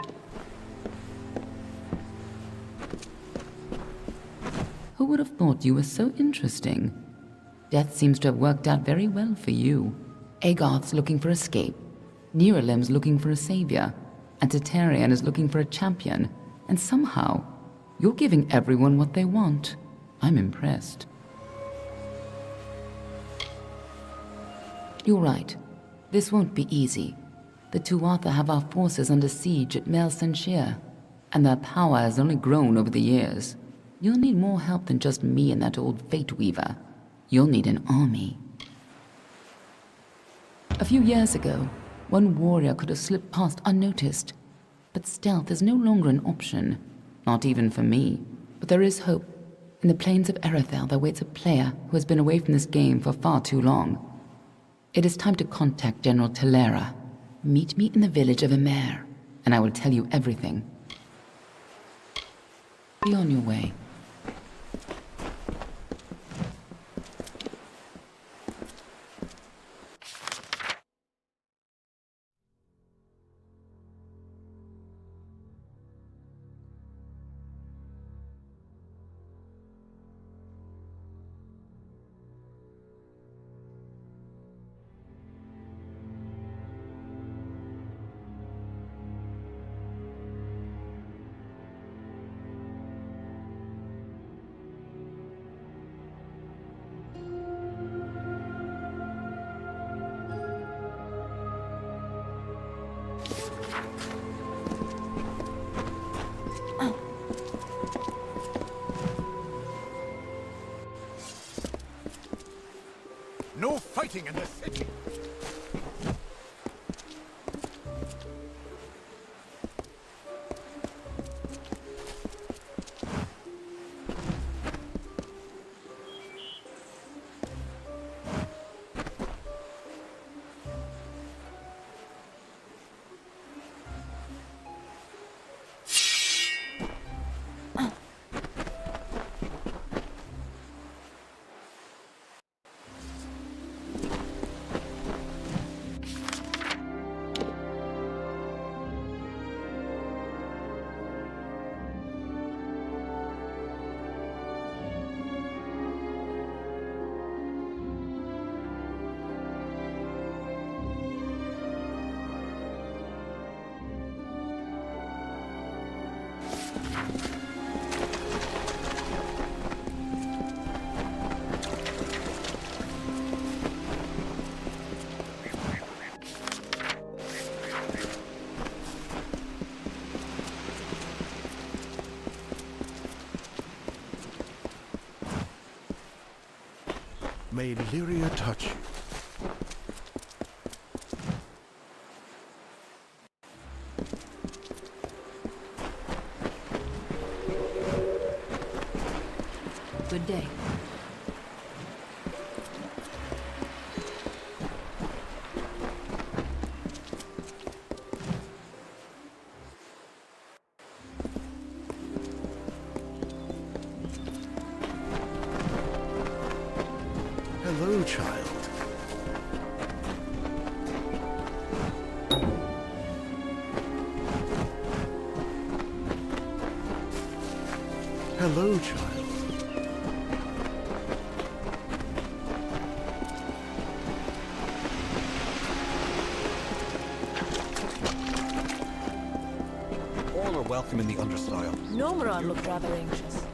Who would have thought you were so interesting? Death seems to have worked out very well for you. Agarth's looking for escape, Neuralim's looking for a savior, and Tatarian is looking for a champion. And somehow, you're giving everyone what they want. I'm impressed. You're right. This won't be easy. The Tuatha have our forces under siege at Mel Senshir, and their power has only grown over the years. You'll need more help than just me and that old Fate Weaver. You'll need an army. A few years ago, one warrior could have slipped past unnoticed, but stealth is no longer an option, not even for me. But there is hope. In the plains of Erethel, there waits a player who has been away from this game for far too long. It is time to contact General Telera. Meet me in the village of Emer, and I will tell you everything. Be on your way. No fighting in the city! May Lyria touch you. Good day. Hello, child. Hello, child. All are welcome in the understyle. Nomeron looked rather anxious.